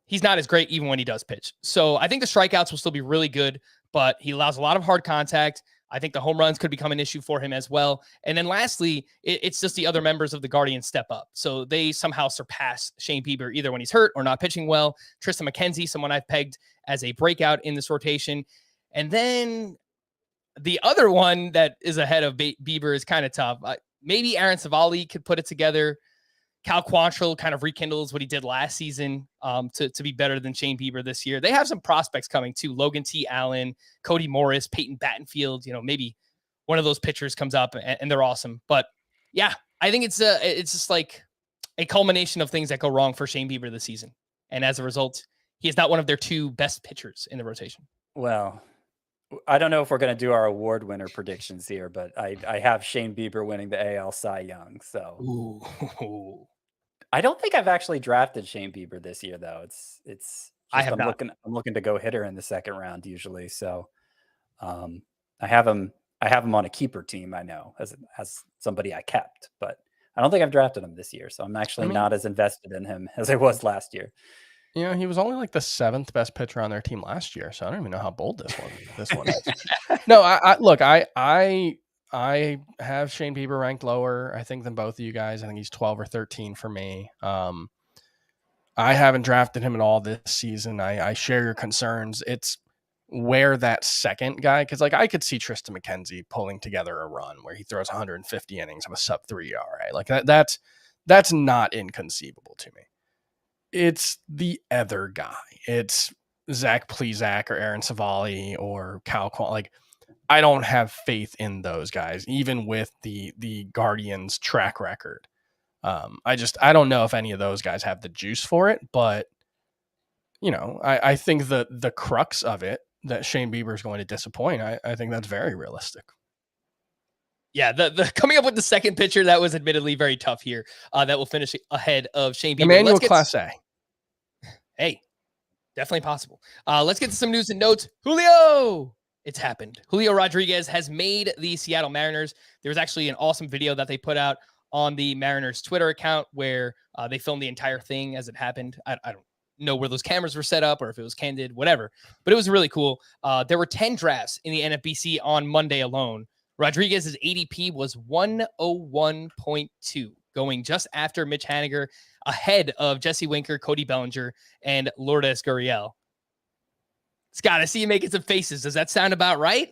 he's not as great even when he does pitch. So I think the strikeouts will still be really good, but he allows a lot of hard contact. I think the home runs could become an issue for him as well. And then lastly, it's just the other members of the Guardians step up. So they somehow surpass Shane Bieber either when he's hurt or not pitching well. Tristan McKenzie, someone I've pegged as a breakout in this rotation. And then the other one that is ahead of Bieber is kind of tough. Maybe Aaron Savali could put it together. Cal Quantrill kind of rekindles what he did last season to be better than Shane Bieber this year. They have some prospects coming too. Logan T. Allen, Cody Morris, Peyton Battenfield. Maybe one of those pitchers comes up and they're awesome. But yeah, I think it's just like a culmination of things that go wrong for Shane Bieber this season. And as a result, he is not one of their 2 best pitchers in the rotation. Well, I don't know if we're going to do our award winner predictions here, but I have Shane Bieber winning the AL Cy Young. So Ooh. I don't think I've actually drafted Shane Bieber this year, though. I'm looking to go hitter in the 2nd round usually. So I have him on a keeper team. I know as somebody I kept, but I don't think I've drafted him this year. So I'm actually not as invested in him as I was last year. He was only like the 7th best pitcher on their team last year, so I don't even know how bold this one is. No, I have Shane Bieber ranked lower, I think, than both of you guys. I think he's 12 or 13 for me. I haven't drafted him at all this season. I share your concerns. It's where that second guy, because I could see Tristan McKenzie pulling together a run where he throws 150 innings of a sub-3 ERA. Like that's not inconceivable to me. It's the other guy. It's Zach Plesac or Aaron Savali or Cal Quantrill. I don't have faith in those guys, even with the Guardians track record. I don't know if any of those guys have the juice for it, but I think the crux of it, that Shane Bieber is going to disappoint, I think that's very realistic. Yeah, the coming up with the second pitcher, that was admittedly very tough here. That will finish ahead of Shane Bieber. Emmanuel Clase. Hey, definitely possible. Let's get to some news and notes. Julio! It's happened. Julio Rodriguez has made the Seattle Mariners. There was actually an awesome video that they put out on the Mariners Twitter account where they filmed the entire thing as it happened. I don't know where those cameras were set up or if it was candid, whatever. But it was really cool. There were 10 drafts in the NFBC on Monday alone. Rodriguez's ADP was 101.2, going just after Mitch Haniger, ahead of Jesse Winker, Cody Bellinger, and Lourdes Gurriel. Scott, I see you making some faces. Does that sound about right?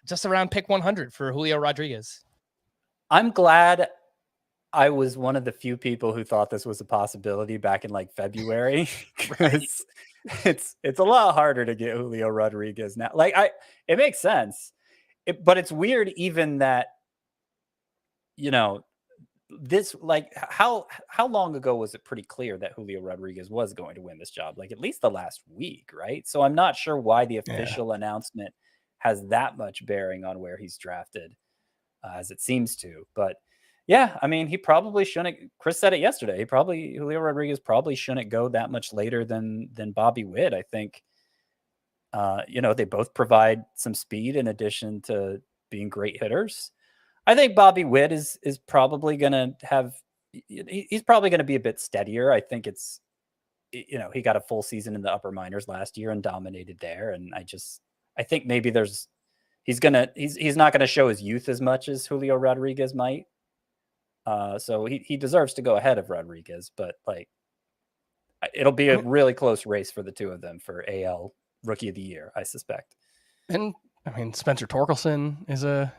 Just around pick 100 for Julio Rodriguez. I'm glad I was one of the few people who thought this was a possibility back in February. It's a lot harder to get Julio Rodriguez now. It makes sense. But it's weird even that, this, like, how long ago was it pretty clear that Julio Rodriguez was going to win this job? Like, at least the last week, right? So I'm not sure why the official announcement has that much bearing on where he's drafted, as it seems to. But yeah, I mean, he probably shouldn't. Chris said it yesterday. Julio Rodriguez probably shouldn't go that much later than Bobby Witt. I think, they both provide some speed in addition to being great hitters. I think Bobby Witt is probably going to have. He's probably going to be a bit steadier. I think it's, he got a full season in the upper minors last year and dominated there. And I think maybe he's not going to show his youth as much as Julio Rodriguez might. So he deserves to go ahead of Rodriguez, but like, it'll be a really close race for the two of them for AL Rookie of the Year, I suspect. And I mean, Spencer Torkelson has a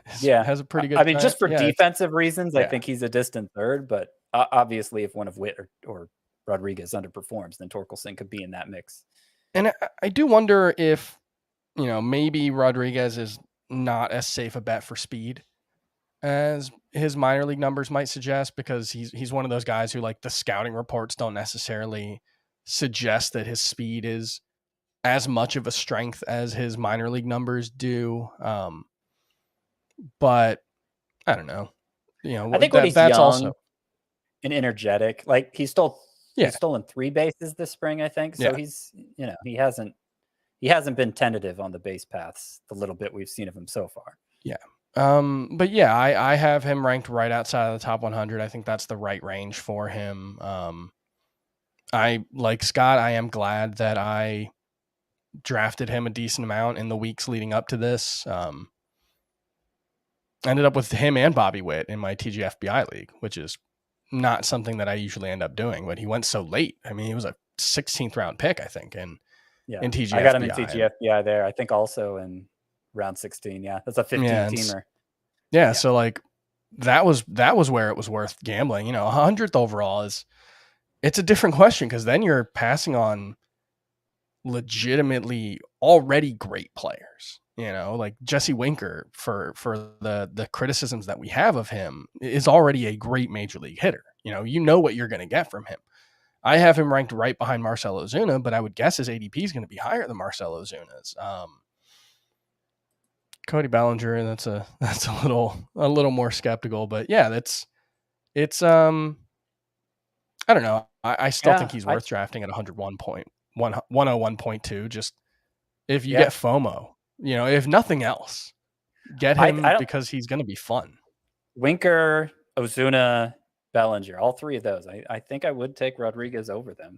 pretty good. I mean, just for defensive reasons, I think he's a distant third. But obviously, if one of Witt or Rodriguez underperforms, then Torkelson could be in that mix. And I do wonder if, maybe Rodriguez is not as safe a bet for speed as his minor league numbers might suggest, because he's one of those guys who, like, the scouting reports don't necessarily suggest that his speed is as much of a strength as his minor league numbers do. But I don't know. I think when he's that's young also and energetic, like he's stolen 3 bases this spring, I think. So he's, he hasn't been tentative on the base paths the little bit we've seen of him so far. Yeah. But yeah, I have him ranked right outside of the top 100. I think that's the right range for him. I, like Scott, I am glad that I drafted him a decent amount in the weeks leading up to this. Ended up with him and Bobby Witt in my TGFBI league, which is not something that I usually end up doing, but he went so late. I mean, he was a 16th round pick, I think, in TGFBI. I got him in TGFBI there. I think also in round 16. Yeah, that's a 15-teamer. Yeah, so like that was where it was worth gambling. 100th overall it's a different question, because then you're passing on legitimately already great players. Like Jesse Winker, for the criticisms that we have of him, is already a great major league hitter. You know what you're going to get from him. I have him ranked right behind Marcell Ozuna, but I would guess his ADP is going to be higher than Marcell Ozuna's. Cody Bellinger, that's a little more skeptical, but yeah, it's I don't know. I still think he's worth drafting at 101.2. Just if you get FOMO, if nothing else, get him because he's going to be fun. Winker, Ozuna, Bellinger, all 3 of those. I think I would take Rodriguez over them.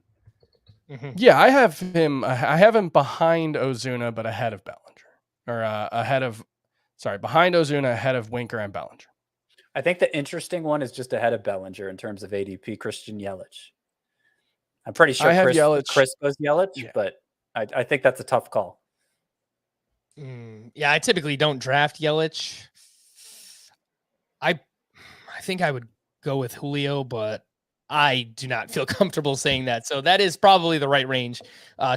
Mm-hmm. Yeah, I have him behind Ozuna, but ahead of Bellinger. Or behind Ozuna, ahead of Winker and Bellinger. I think the interesting one is just ahead of Bellinger in terms of ADP, Christian Yelich. I'm pretty sure Chris goes Yelich, but I think that's a tough call. Yeah, I typically don't draft Yelich. I think I would go with Julio, but I do not feel comfortable saying that. So that is probably the right range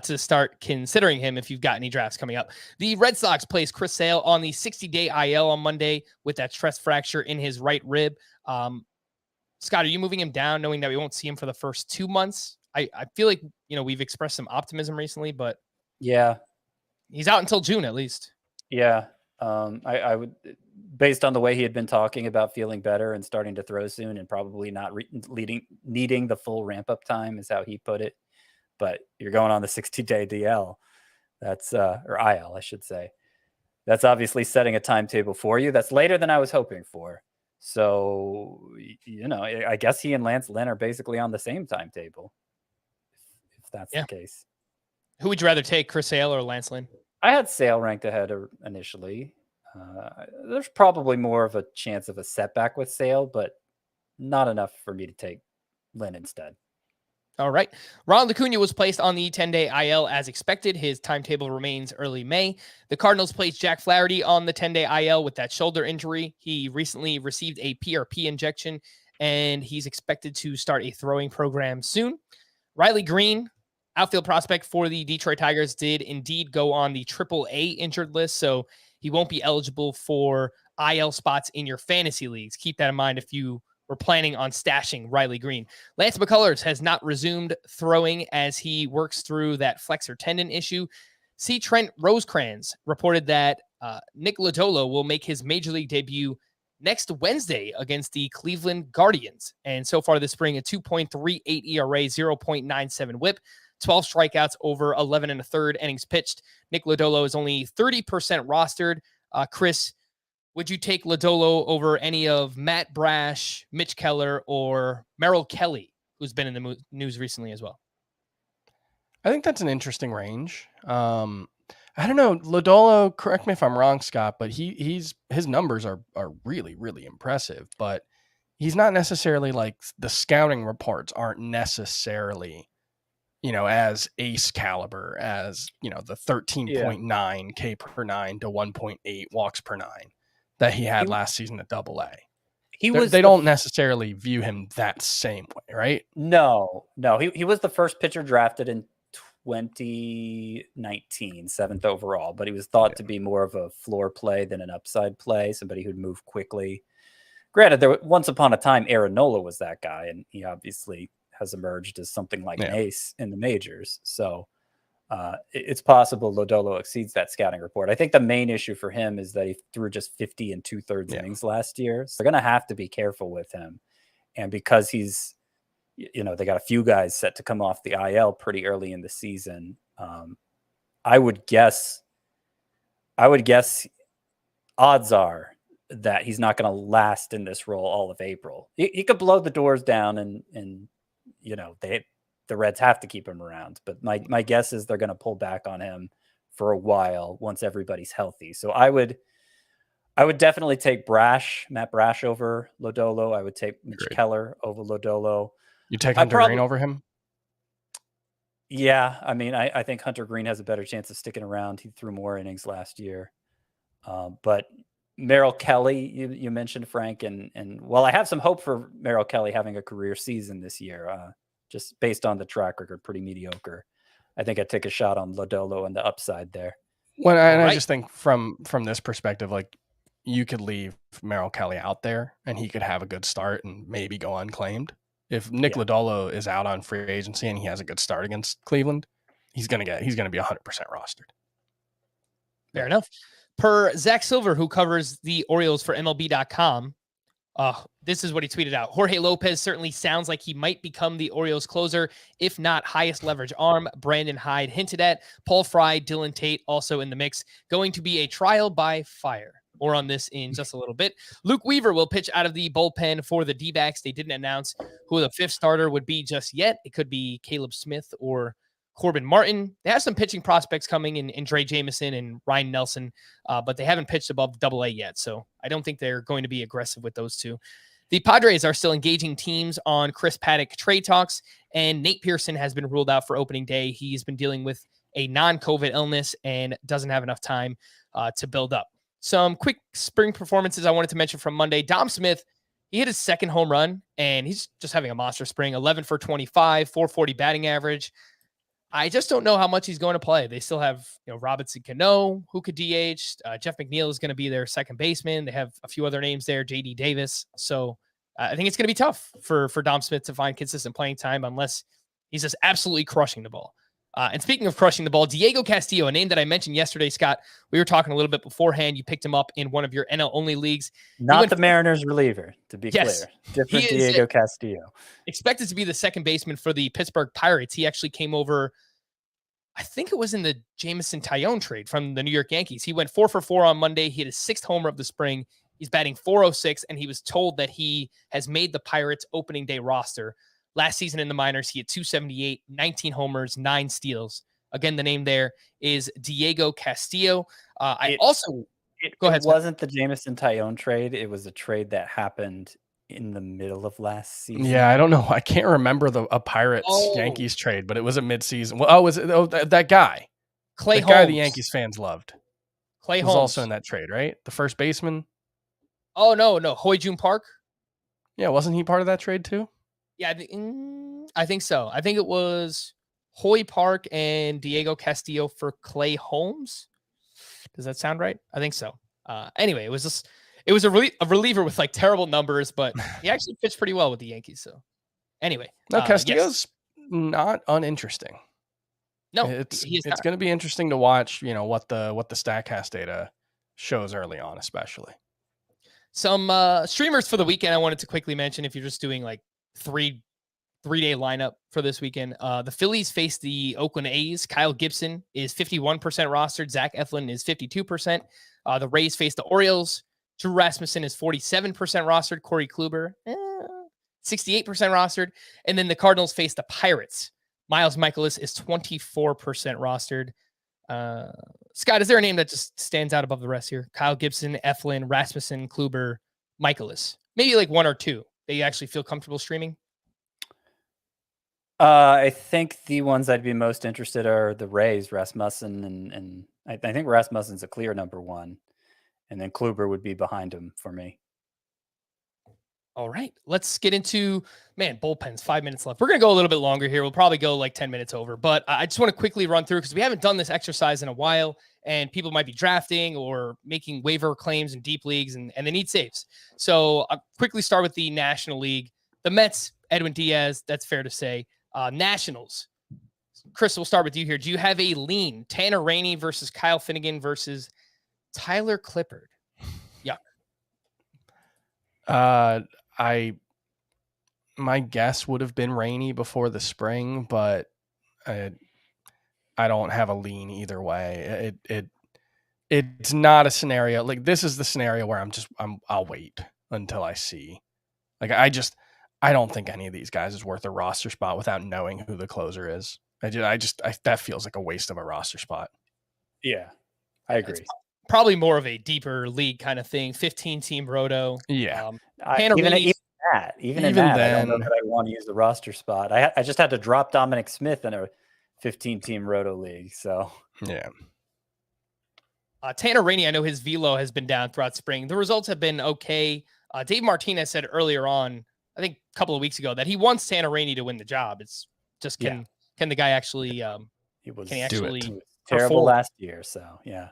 to start considering him if you've got any drafts coming up. The Red Sox placed Chris Sale on the 60-day IL on Monday with that stress fracture in his right rib. Scott, are you moving him down knowing that we won't see him for the first 2 months? I feel like, we've expressed some optimism recently, but yeah, he's out until June at least. Yeah. I would, based on the way he had been talking about feeling better and starting to throw soon and probably not needing the full ramp up time is how he put it. But you're going on the 60-day DL. That's or IL, I should say. That's obviously setting a timetable for you. That's later than I was hoping for. So, I guess he and Lance Lynn are basically on the same timetable. If that's the case. Who would you rather take, Chris Sale or Lance Lynn? I had Sale ranked ahead initially. There's probably more of a chance of a setback with Sale, but not enough for me to take Lynn instead. All right. Ronald Acuna was placed on the 10-day IL as expected. His timetable remains early May. The Cardinals placed Jack Flaherty on the 10-day IL with that shoulder injury. He recently received a PRP injection, and he's expected to start a throwing program soon. Riley Green, outfield prospect for the Detroit Tigers, did indeed go on the AAA injured list, so he won't be eligible for IL spots in your fantasy leagues. Keep that in mind if you were planning on stashing Riley Green. Lance McCullers has not resumed throwing as he works through that flexor tendon issue. C. Trent Rosecrans reported that Nick Lodolo will make his major league debut next Wednesday against the Cleveland Guardians. And so far this spring, a 2.38 ERA, 0.97 whip, 12 strikeouts over 11 and a third innings pitched. Nick Lodolo is only 30% rostered. Chris, would you take Lodolo over any of Matt Brash, Mitch Keller, or Merrill Kelly, who's been in the news recently as well? I think that's an interesting range. I don't know. Lodolo, correct me if I'm wrong, Scott, but his numbers are really, really impressive, but he's not necessarily like the scouting reports aren't necessarily, as ace caliber as, the 13.9 K per nine to 1.8 walks per nine that he had last season at AA. They don't necessarily view him that same way, right? No. He was the first pitcher drafted in 2019, 7th overall, but he was thought to be more of a floor play than an upside play, somebody who'd move quickly. Granted, once upon a time, Aaron Nola was that guy, and he obviously has emerged as something like an ace in the majors. So it's possible Lodolo exceeds that scouting report. I think the main issue for him is that he threw just 50 2/3 innings last year. So they're going to have to be careful with him. And because he's, they got a few guys set to come off the IL pretty early in the season. I would guess odds are that he's not going to last in this role all of April. He could blow the doors down and the Reds have to keep him around. But my guess is they're going to pull back on him for a while once everybody's healthy. So I would definitely take Matt Brash over Lodolo. I would take Mitch Keller over Lodolo. You take Hunter Green over him? Yeah. I mean, I think Hunter Green has a better chance of sticking around. He threw more innings last year. But Merrill Kelly, you mentioned, Frank, and while I have some hope for Merrill Kelly having a career season this year, just based on the track record, pretty mediocre. I think I'd take a shot on Lodolo and the upside there. Well, and I just think from this perspective, like you could leave Merrill Kelly out there and he could have a good start and maybe go unclaimed. If Nick Lodolo is out on free agency and he has a good start against Cleveland, he's gonna be 100% rostered. Fair enough. Per Zach Silver, who covers the Orioles for MLB.com, this is what he tweeted out. Jorge Lopez certainly sounds like he might become the Orioles closer, if not highest leverage arm. Brandon Hyde hinted at. Paul Fry, Dylan Tate also in the mix. Going to be a trial by fire. More on this in just a little bit. Luke Weaver will pitch out of the bullpen for the D-backs. They didn't announce who the fifth starter would be just yet. It could be Caleb Smith or Corbin Martin. They have some pitching prospects coming in Dre Jameson and Ryan Nelson, but they haven't pitched above AA yet, so I don't think they're going to be aggressive with those two. The Padres are still engaging teams on Chris Paddock trade talks, and Nate Pearson has been ruled out for opening day. He's been dealing with a non-COVID illness and doesn't have enough time to build up. Some quick spring performances I wanted to mention from Monday. Dom Smith, he hit his second home run, and he's just having a monster spring. 11 for 25, 440 batting average. I just don't know how much he's going to play. They still have, Robinson Cano, who could DH. Jeff McNeil is going to be their second baseman. They have a few other names there, JD Davis. So I think it's going to be tough for Dom Smith to find consistent playing time unless he's just absolutely crushing the ball. And speaking of crushing the ball, Diego Castillo, a name that I mentioned yesterday, Scott, we were talking a little bit beforehand. You picked him up in one of your NL-only leagues. Not the Mariners reliever, to be clear. Different Diego Castillo. Expected to be the second baseman for the Pittsburgh Pirates. He actually came over, I think it was in the Jameson Tyone trade from the New York Yankees. He went 4 for 4 on Monday. He had his 6th homer of the spring. He's batting .406, and he was told that he has made the Pirates opening day roster. Last season in the minors, he had .278, 19 homers, 9 steals. Again, the name there is Diego Castillo. Go ahead. It wasn't the Jameson Tyone trade. It was a trade that happened in the middle of last season. Yeah, I don't know. I can't remember a Pirates Yankees trade, but it was a midseason. Well, was it that guy? Clay the Holmes. Guy the Yankees fans loved. Clay was Holmes also in that trade, right? The first baseman. Oh no, Hoy Jun Park. Yeah, wasn't he part of that trade too? Yeah, I think so. I think it was Hoy Park and Diego Castillo for Clay Holmes. Does that sound right? I think so. Anyway, it was It was a reliever with like terrible numbers, but he actually pitched pretty well with the Yankees. So anyway, No, Castillo's yes. not uninteresting. No, it's he is not. going to be interesting to watch. What the Statcast data shows early on, especially. Some streamers for the weekend I wanted to quickly mention. If you're just doing like three-day lineup for this weekend, the Phillies face the Oakland A's. Kyle Gibson is 51% rostered. Zach Eflin is 52%. The Rays face the Orioles. Drew Rasmussen is 47% rostered. Corey Kluber, 68% rostered. And then the Cardinals face the Pirates. Miles Michaelis is 24% rostered. Scott, is there a name that just stands out above the rest here? Kyle Gibson, Eflin, Rasmussen, Kluber, Michaelis. Maybe like one or two that you actually feel comfortable streaming? I think the ones I'd be most interested are the Rays, Rasmussen, and I think Rasmussen's a clear number one. And then Kluber would be behind him for me. All right, let's get into, bullpens, 5 minutes left. We're going to go a little bit longer here. We'll probably go like 10 minutes over, but I just want to quickly run through because we haven't done this exercise in a while and people might be drafting or making waiver claims in deep leagues and they need saves. So I'll quickly start with the National League. The Mets, Edwin Diaz, that's fair to say. Nationals, Chris, we'll start with you here. Do you have a lean? Tanner Rainey versus Kyle Finnegan versus Tyler Clippard? Yeah. My guess would have been Rainey before the spring, but I don't have a lean either way. It's not a scenario like this is the scenario where I'll wait until I see. Like I don't think any of these guys is worth a roster spot without knowing who the closer is. That feels like a waste of a roster spot. Yeah, I agree. It's probably more of a deeper league kind of thing. 15-team roto. Yeah. Even in that, I don't know that I want to use the roster spot. I just had to drop Dominic Smith in a 15-team roto league. So yeah. Tanner Rainey, I know his velo has been down throughout spring. The results have been okay. Dave Martinez said earlier on, I think a couple of weeks ago, that he wants Tanner Rainey to win the job. It's just can the guy actually terrible perform last year. So yeah.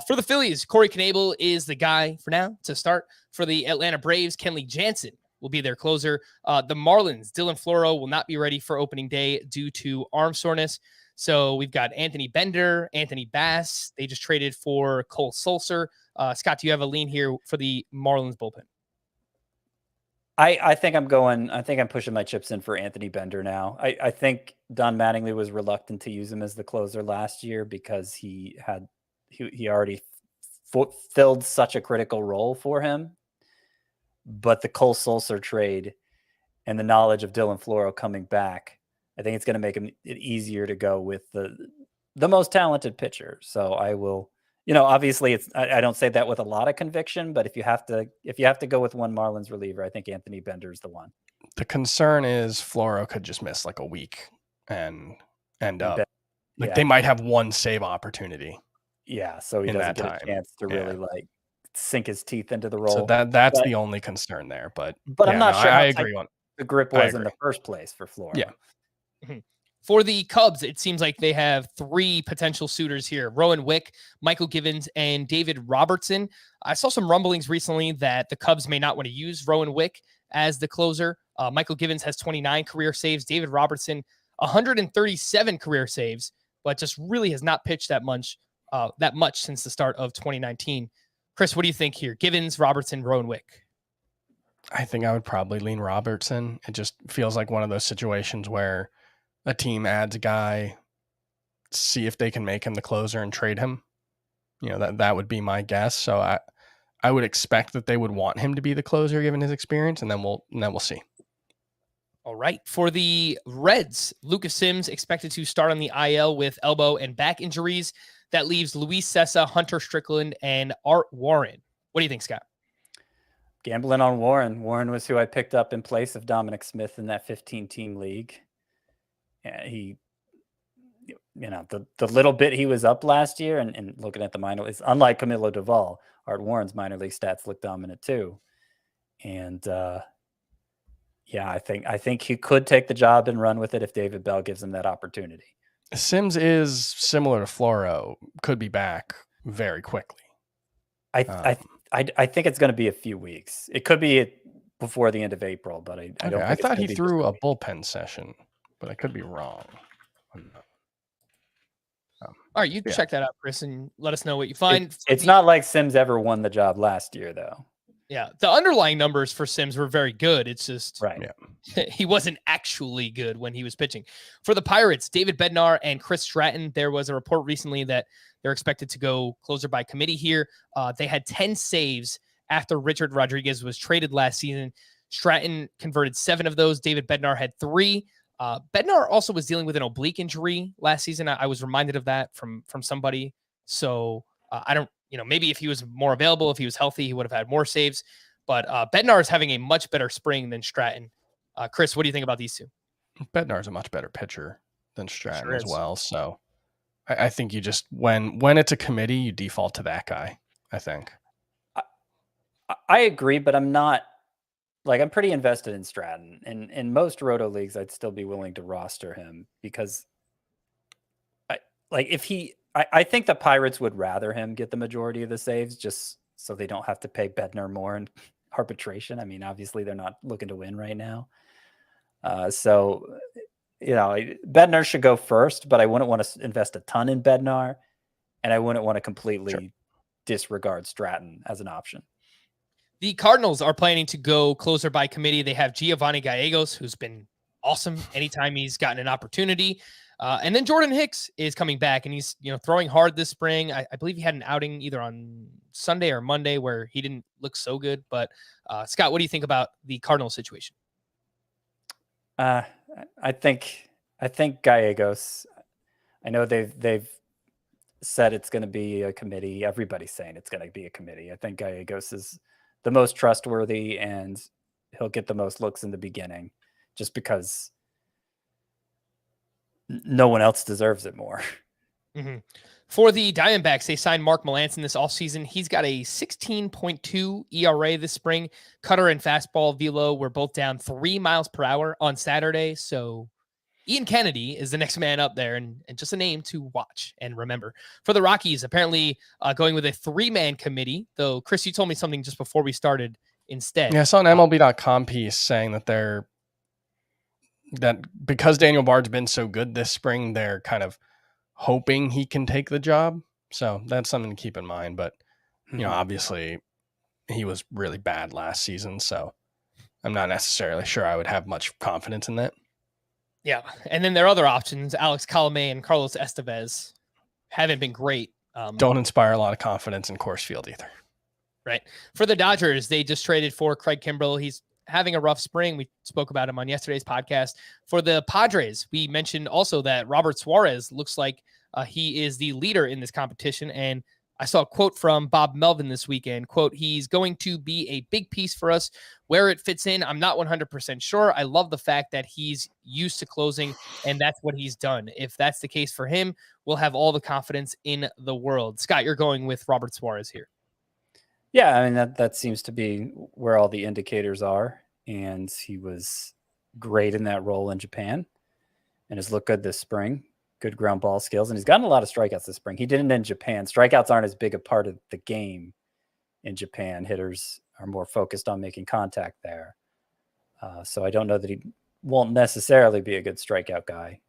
For the Phillies, Corey Knebel is the guy for now to start. For the Atlanta Braves, Kenley Jansen will be their closer. The Marlins, Dylan Floro will not be ready for opening day due to arm soreness. So we've got Anthony Bender, Anthony Bass. They just traded for Cole Sulser. Scott, do you have a lean here for the Marlins bullpen? I think I'm pushing my chips in for Anthony Bender now. I think Don Mattingly was reluctant to use him as the closer last year because he already filled such a critical role for him. But the Cole Sulser trade and the knowledge of Dylan Floro coming back, I think it's going to make it easier to go with the most talented pitcher. So I will, obviously I don't say that with a lot of conviction, but if you have to go with one Marlins reliever, I think Anthony Bender is the one. The concern is Floro could just miss like a week and end up they might have one save opportunity. Yeah, so he doesn't get a chance to really sink his teeth into the role. So that's the only concern there. But I'm not sure. I agree on the grip was in the first place for Floro. Yeah. Mm-hmm. For the Cubs, it seems like they have three potential suitors here: Rowan Wick, Michael Givens, and David Robertson. I saw some rumblings recently that the Cubs may not want to use Rowan Wick as the closer. Michael Givens has 29 career saves. David Robertson, 137 career saves, but just really has not pitched that much since the start of 2019. Chris, what do you think here? Givens, Robertson, Rowan Wick. I think I would probably lean Robertson. It just feels like one of those situations where a team adds a guy, see if they can make him the closer and trade him. That would be my guess. So I would expect that they would want him to be the closer given his experience, and then we'll see. All right. For the Reds, Lucas Sims expected to start on the IL with elbow and back injuries. That leaves Luis Sessa, Hunter Strickland, and Art Warren. What do you think, Scott? Gambling on Warren. Warren was who I picked up in place of Dominic Smith in that 15-team league. Yeah, he, the little bit he was up last year, and looking at the minor leagues, unlike Camilo Doval, Art Warren's minor league stats look dominant too. And I think he could take the job and run with it if David Bell gives him that opportunity. Sims is similar to Floro, could be back very quickly. I I think it's going to be a few weeks. It could be before the end of April, but I don't think I it's thought gonna he be threw this a week. bullpen session, but I could be wrong. All right, you Yeah. check that out, Chris, and let us know what you find. It's not like Sims ever won the job last year, though. Yeah, the underlying numbers for Sims were very good. It's just Right. Yeah. he wasn't actually good when he was pitching. For the Pirates, David Bednar and Chris Stratton, there was a report recently that they're expected to go closer by committee here. They had 10 saves after Richard Rodriguez was traded last season. Stratton converted 7 of those. David Bednar had 3. Bednar also was dealing with an oblique injury last season. I was reminded of that from somebody. So I don't, maybe if he was more available, if he was healthy, he would have had more saves. But Bednar is having a much better spring than Stratton. Chris, what do you think about these two? Bednar is a much better pitcher than Stratton Sure as is. well. So I think you just when it's a committee, you default to that guy. I think. I agree, but I'm not I'm pretty invested in Stratton. In most roto leagues, I'd still be willing to roster him because I think the Pirates would rather him get the majority of the saves just so they don't have to pay Bednar more in arbitration. I mean, obviously they're not looking to win right now. So Bednar should go first, but I wouldn't want to invest a ton in Bednar, and I wouldn't want to completely disregard Stratton as an option. The Cardinals are planning to go closer by committee. They have Giovanni Gallegos, who's been awesome anytime he's gotten an opportunity. And then Jordan Hicks is coming back, and he's throwing hard this spring. I believe he had an outing either on Sunday or Monday where he didn't look so good. But Scott, what do you think about the Cardinals situation? I think Gallegos. I know they've said it's going to be a committee. Everybody's saying it's going to be a committee. I think Gallegos is the most trustworthy, and he'll get the most looks in the beginning, just because no one else deserves it more. Mm-hmm. For the Diamondbacks, they signed Mark Melancon this offseason. He's got a 16.2 ERA this spring. Cutter and fastball velo were both down 3 miles per hour on Saturday. So Ian Kennedy is the next man up there, and just a name to watch and remember. For the Rockies, apparently going with a 3-man committee, though, Chris, you told me something just before we started instead. Yeah, I saw an MLB.com piece saying that because Daniel Bard's been so good this spring, they're kind of hoping he can take the job. So that's something to keep in mind. But, obviously he was really bad last season. So I'm not necessarily sure I would have much confidence in that. Yeah. And then their other options, Alex Colomé and Carlos Estevez, haven't been great. Don't inspire a lot of confidence in Coors Field either. Right. For the Dodgers, they just traded for Craig Kimbrell. He's having a rough spring. We spoke about him on yesterday's podcast. For the Padres, we mentioned also that Robert Suarez looks like he is the leader in this competition. And I saw a quote from Bob Melvin this weekend, quote, "He's going to be a big piece for us. Where it fits in, I'm not 100% sure. I love the fact that he's used to closing, and that's what he's done. If that's the case for him, we'll have all the confidence in the world." Scott, you're going with Robert Suarez here. Yeah, I mean, that seems to be where all the indicators are. And he was great in that role in Japan and has looked good this spring. Good ground ball skills. And he's gotten a lot of strikeouts this spring. He didn't in Japan. Strikeouts aren't as big a part of the game in Japan. Hitters are more focused on making contact there. So I don't know that he won't necessarily be a good strikeout guy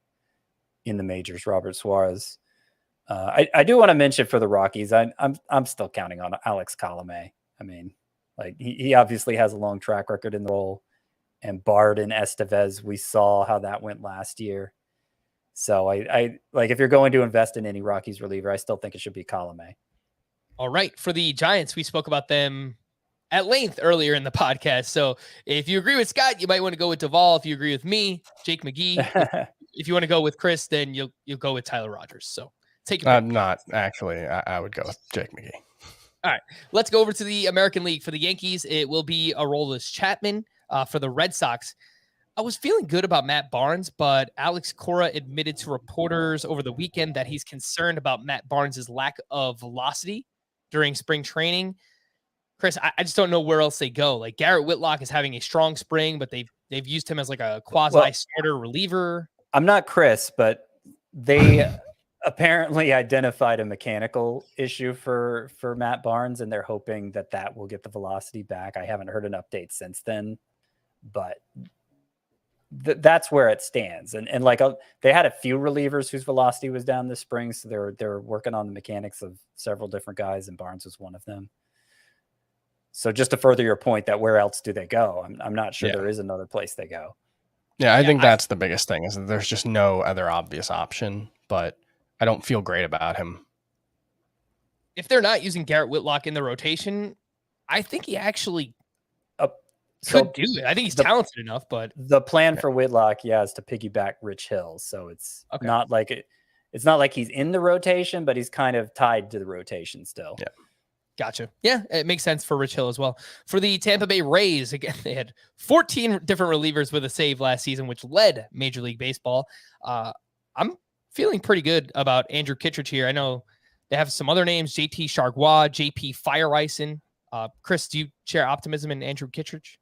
in the majors, Robert Suarez. I do want to mention for the Rockies, I'm still counting on Alex Colomé. I mean, he obviously has a long track record in the role, and Bard and Estevez, we saw how that went last year. So I if you're going to invest in any Rockies reliever, I still think it should be Colomé. All right. For the Giants, we spoke about them at length earlier in the podcast. So if you agree with Scott, you might want to go with Duvall. If you agree with me, Jake McGee. If you want to go with Chris, then you'll go with Tyler Rogers. So take your pick. Not actually. I would go with Jake McGee. All right, let's go over to the American League. For the Yankees, it will be Aroldis Chapman. For the Red Sox, I was feeling good about Matt Barnes, but Alex Cora admitted to reporters over the weekend that he's concerned about Matt Barnes' lack of velocity during spring training. Chris, I just don't know where else they go. Like Garrett Whitlock is having a strong spring, but they've used him as like a quasi starter reliever. I'm not Chris, but they apparently identified a mechanical issue for Matt Barnes, and they're hoping that will get the velocity back. I haven't heard an update since then, but that's where it stands. And like they had a few relievers whose velocity was down this spring, so they're working on the mechanics of several different guys, and Barnes was one of them. So just to further your point that where else do they go? I'm not sure there is another place they go. Yeah, I think that's the biggest thing is that there's just no other obvious option, but I don't feel great about him. If they're not using Garrett Whitlock in the rotation, I think he actually could do it. I think he's talented enough, but the plan for Whitlock, is to piggyback Rich Hill. So it's not like it's not like he's in the rotation, but he's kind of tied to the rotation still. Yeah. Gotcha. Yeah, it makes sense for Rich Hill as well. For the Tampa Bay Rays, again, they had 14 different relievers with a save last season, which led Major League Baseball. I'm feeling pretty good about Andrew Kittredge here. I know they have some other names, JT Chargois, JP Fireisen. Chris, do you share optimism in Andrew Kittredge?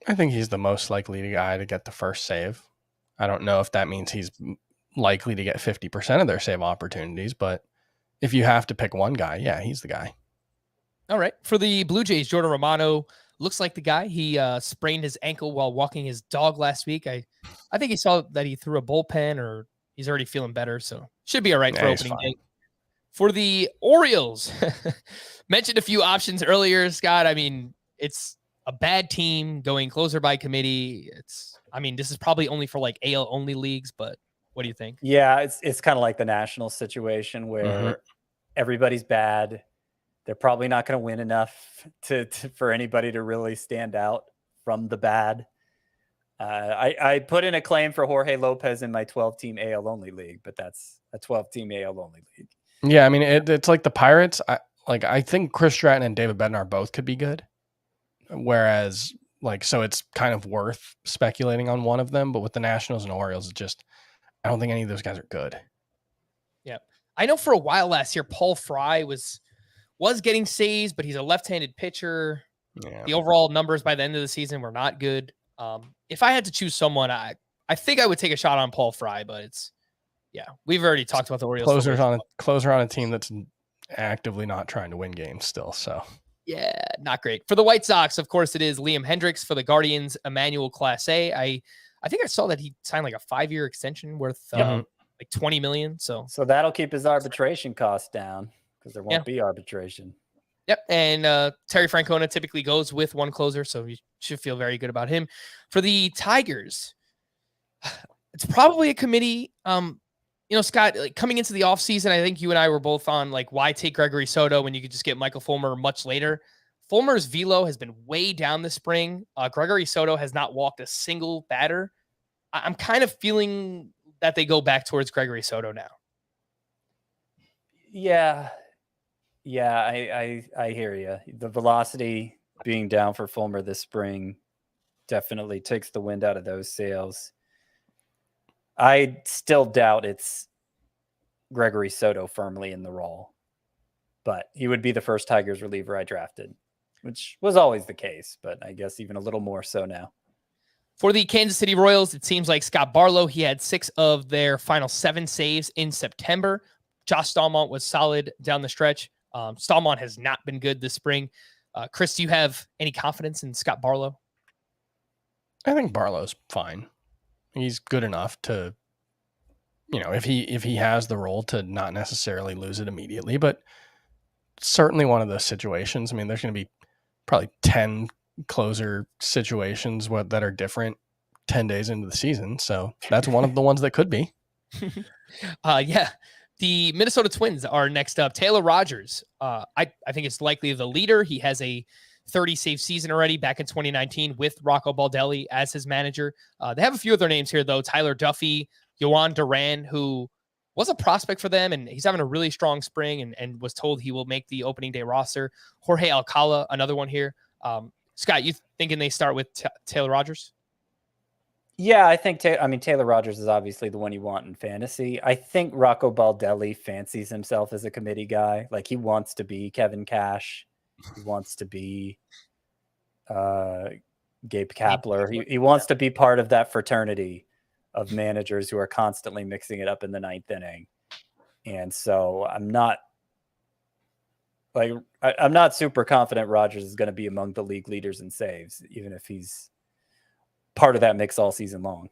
I think he's the most likely guy to get the first save. I don't know if that means he's likely to get 50% of their save opportunities, but if you have to pick one guy, he's the guy. All right. For the Blue Jays, Jordan Romano looks like the guy. He sprained his ankle while walking his dog last week. I think he saw that he threw a bullpen, or he's already feeling better, so should be all right for opening day. For the Orioles, mentioned a few options earlier, Scott. I mean, it's a bad team going closer by committee. This is probably only for like AL only leagues, but what do you think? Yeah, it's kind of like the national situation where everybody's bad. They're probably not going to win enough for anybody to really stand out from the bad. I put in a claim for Jorge Lopez in my 12-team AL only league, but that's a 12-team AL only league. Yeah, I mean, it's like the Pirates. I think Chris Stratton and David Bednar both could be good. Whereas, so it's kind of worth speculating on one of them. But with the Nationals and Orioles, I don't think any of those guys are good. Yeah. I know for a while last year, Paul Fry was getting saves, but he's a left-handed pitcher. Yeah. The overall numbers by the end of the season were not good. If I had to choose someone, I think I would take a shot on Paul Fry, but we've already talked about the Orioles. Closer on a team that's actively not trying to win games still. So yeah, not great. For the White Sox, of course, it is Liam Hendricks. For the Guardians, Emmanuel Clase. I think I saw that he signed like a 5-year extension worth like $20 million. So that'll keep his arbitration costs down because there won't be arbitration. Yep. And Terry Francona typically goes with one closer, so you should feel very good about him. For the Tigers, it's probably a committee. Scott, coming into the offseason, I think you and I were both on why take Gregory Soto when you could just get Michael Fulmer much later. Fulmer's velo has been way down this spring. Gregory Soto has not walked a single batter. I'm kind of feeling that they go back towards Gregory Soto now. Yeah, I hear you. The velocity being down for Fulmer this spring definitely takes the wind out of those sails. I still doubt it's Gregory Soto firmly in the role, but he would be the first Tigers reliever I drafted, which was always the case, but I guess even a little more so now. For the Kansas City Royals, it seems like Scott Barlow, he had 6 of their final 7 saves in September. Josh Stallmont was solid down the stretch. Stallmont has not been good this spring. Chris, do you have any confidence in Scott Barlow? I think Barlow's fine. He's good enough to, if he has the role to not necessarily lose it immediately, but certainly one of those situations. I mean, there's going to be probably 10 closer situations that are different 10 days into the season. So that's one of the ones that could be. The Minnesota Twins are next up. Taylor Rogers, I think it's likely the leader. He has a 30-save season already back in 2019 with Rocco Baldelli as his manager. They have a few other names here, though. Tyler Duffy, Yohan Duran, who was a prospect for them, and he's having a really strong spring and was told he will make the opening day roster. Jorge Alcala, another one here. Scott, you thinking they start with Taylor Rogers? Yeah, I think Taylor Rogers is obviously the one you want in fantasy. I think Rocco Baldelli fancies himself as a committee guy. He wants to be Kevin Cash. He wants to be Gabe Kapler. He wants to be part of that fraternity of managers who are constantly mixing it up in the 9th inning. And so I'm not I'm not super confident Rogers is going to be among the league leaders in saves, even if he's part of that mix all season long.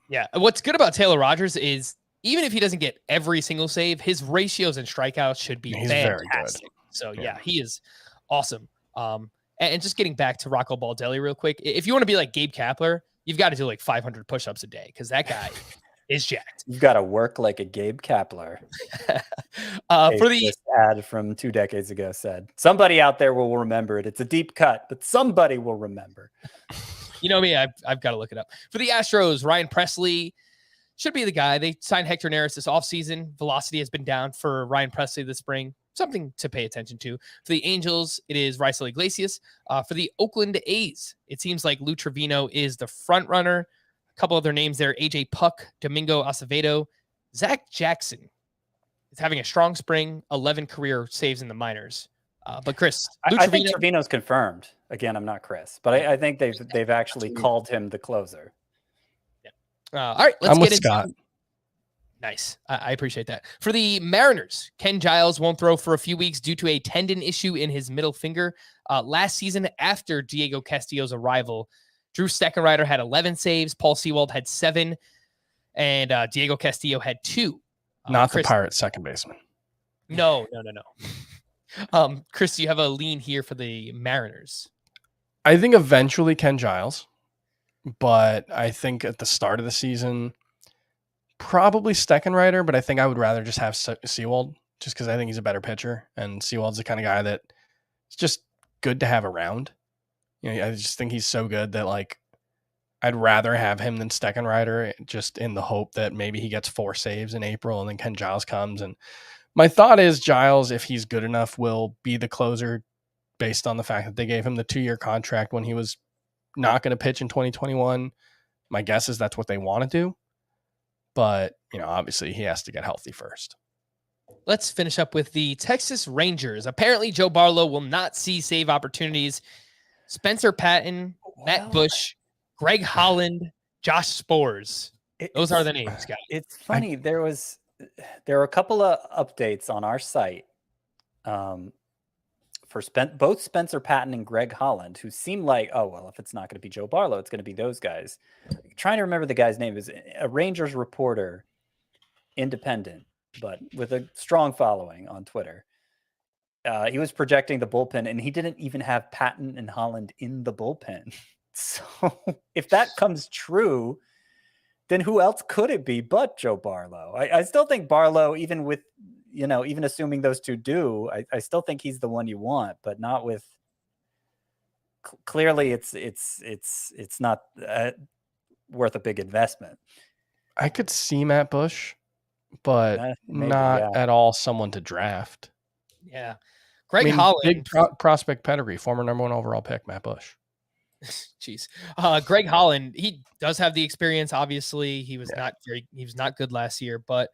Yeah. What's good about Taylor Rogers is even if he doesn't get every single save, his ratios and strikeouts should be fantastic. Very good. So yeah, he is awesome. And just getting back to Rocco Baldelli real quick, if you want to be like Gabe Kapler, you've got to do like 500 push-ups a day because that guy is jacked. You've got to work like a Gabe Kapler. For the ad from 2 decades ago said, somebody out there will remember it. It's a deep cut, but somebody will remember. You know me, I've got to look it up. For the Astros, Ryan Presley should be the guy. They signed Hector Neris this offseason. Velocity has been down for Ryan Presley this spring. Something to pay attention to. For the Angels, it is Raisel Iglesias. For the Oakland A's, it seems like Lou Trevino is the front runner. A couple other names there: AJ Puck, Domingo Acevedo, Zach Jackson is having a strong spring, 11 career saves in the minors. But Chris, I think Trevino's confirmed. Again, I'm not Chris, but I think they've actually called him the closer. Yeah. All right, let's I'm get with Scott. Nice. I appreciate that. For the Mariners, Ken Giles won't throw for a few weeks due to a tendon issue in his middle finger. Last season, after Diego Castillo's arrival, Drew Steckenrider had 11 saves, Paul Sewald had 7, and Diego Castillo had 2. Not Chris, the Pirates second baseman. No. Chris, do you have a lean here for the Mariners? I think eventually Ken Giles, but I think at the start of the season, probably Steckenrider, but I think I would rather just have Sewald just because I think he's a better pitcher, and Sewald's the kind of guy that it's just good to have around. You know, I just think he's so good that like I'd rather have him than Steckenrider, just in the hope that maybe he gets 4 saves in April and then Ken Giles comes. And my thought is Giles, if he's good enough, will be the closer based on the fact that they gave him the 2-year contract when he was not going to pitch in 2021. My guess is that's what they want to do. But, you know, obviously he has to get healthy first. Let's finish up with the Texas Rangers. Apparently Joe Barlow will not see save opportunities. Spencer Patton, Matt Bush, Greg Holland, Josh Spores. Those are the names, guys. It's funny. There were a couple of updates on our site for both Spencer Patton and Greg Holland, who seemed like, oh, well, if it's not going to be Joe Barlow, it's going to be those guys. I'm trying to remember the guy's name. Is a Rangers reporter, independent, but with a strong following on Twitter. He was projecting the bullpen, and he didn't even have Patton and Holland in the bullpen. So if that comes true, then who else could it be but Joe Barlow? I still think Barlow, even with, you know, even assuming those two do, I still think he's the one you want, but not with. Clearly, it's not worth a big investment. I could see Matt Bush, but maybe, not at all someone to draft. Yeah, Greg Holland, big prospect pedigree, former number 1 overall pick, Matt Bush. Jeez. Greg Holland, he does have the experience. Obviously, he was not good last year, but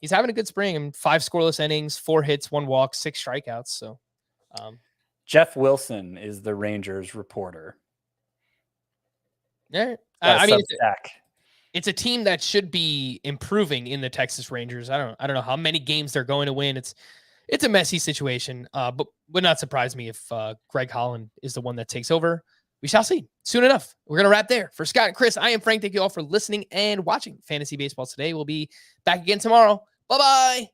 he's having a good spring. I mean, 5 scoreless innings, 4 hits, 1 walk, 6 strikeouts. So, Jeff Wilson is the Rangers reporter. Yeah, I mean, it's a team that should be improving in the Texas Rangers. I don't know how many games they're going to win. It's a messy situation, but would not surprise me if Greg Holland is the one that takes over. We shall see soon enough. We're going to wrap there. For Scott and Chris, I am Frank. Thank you all for listening and watching Fantasy Baseball today. We'll be back again tomorrow. Bye-bye.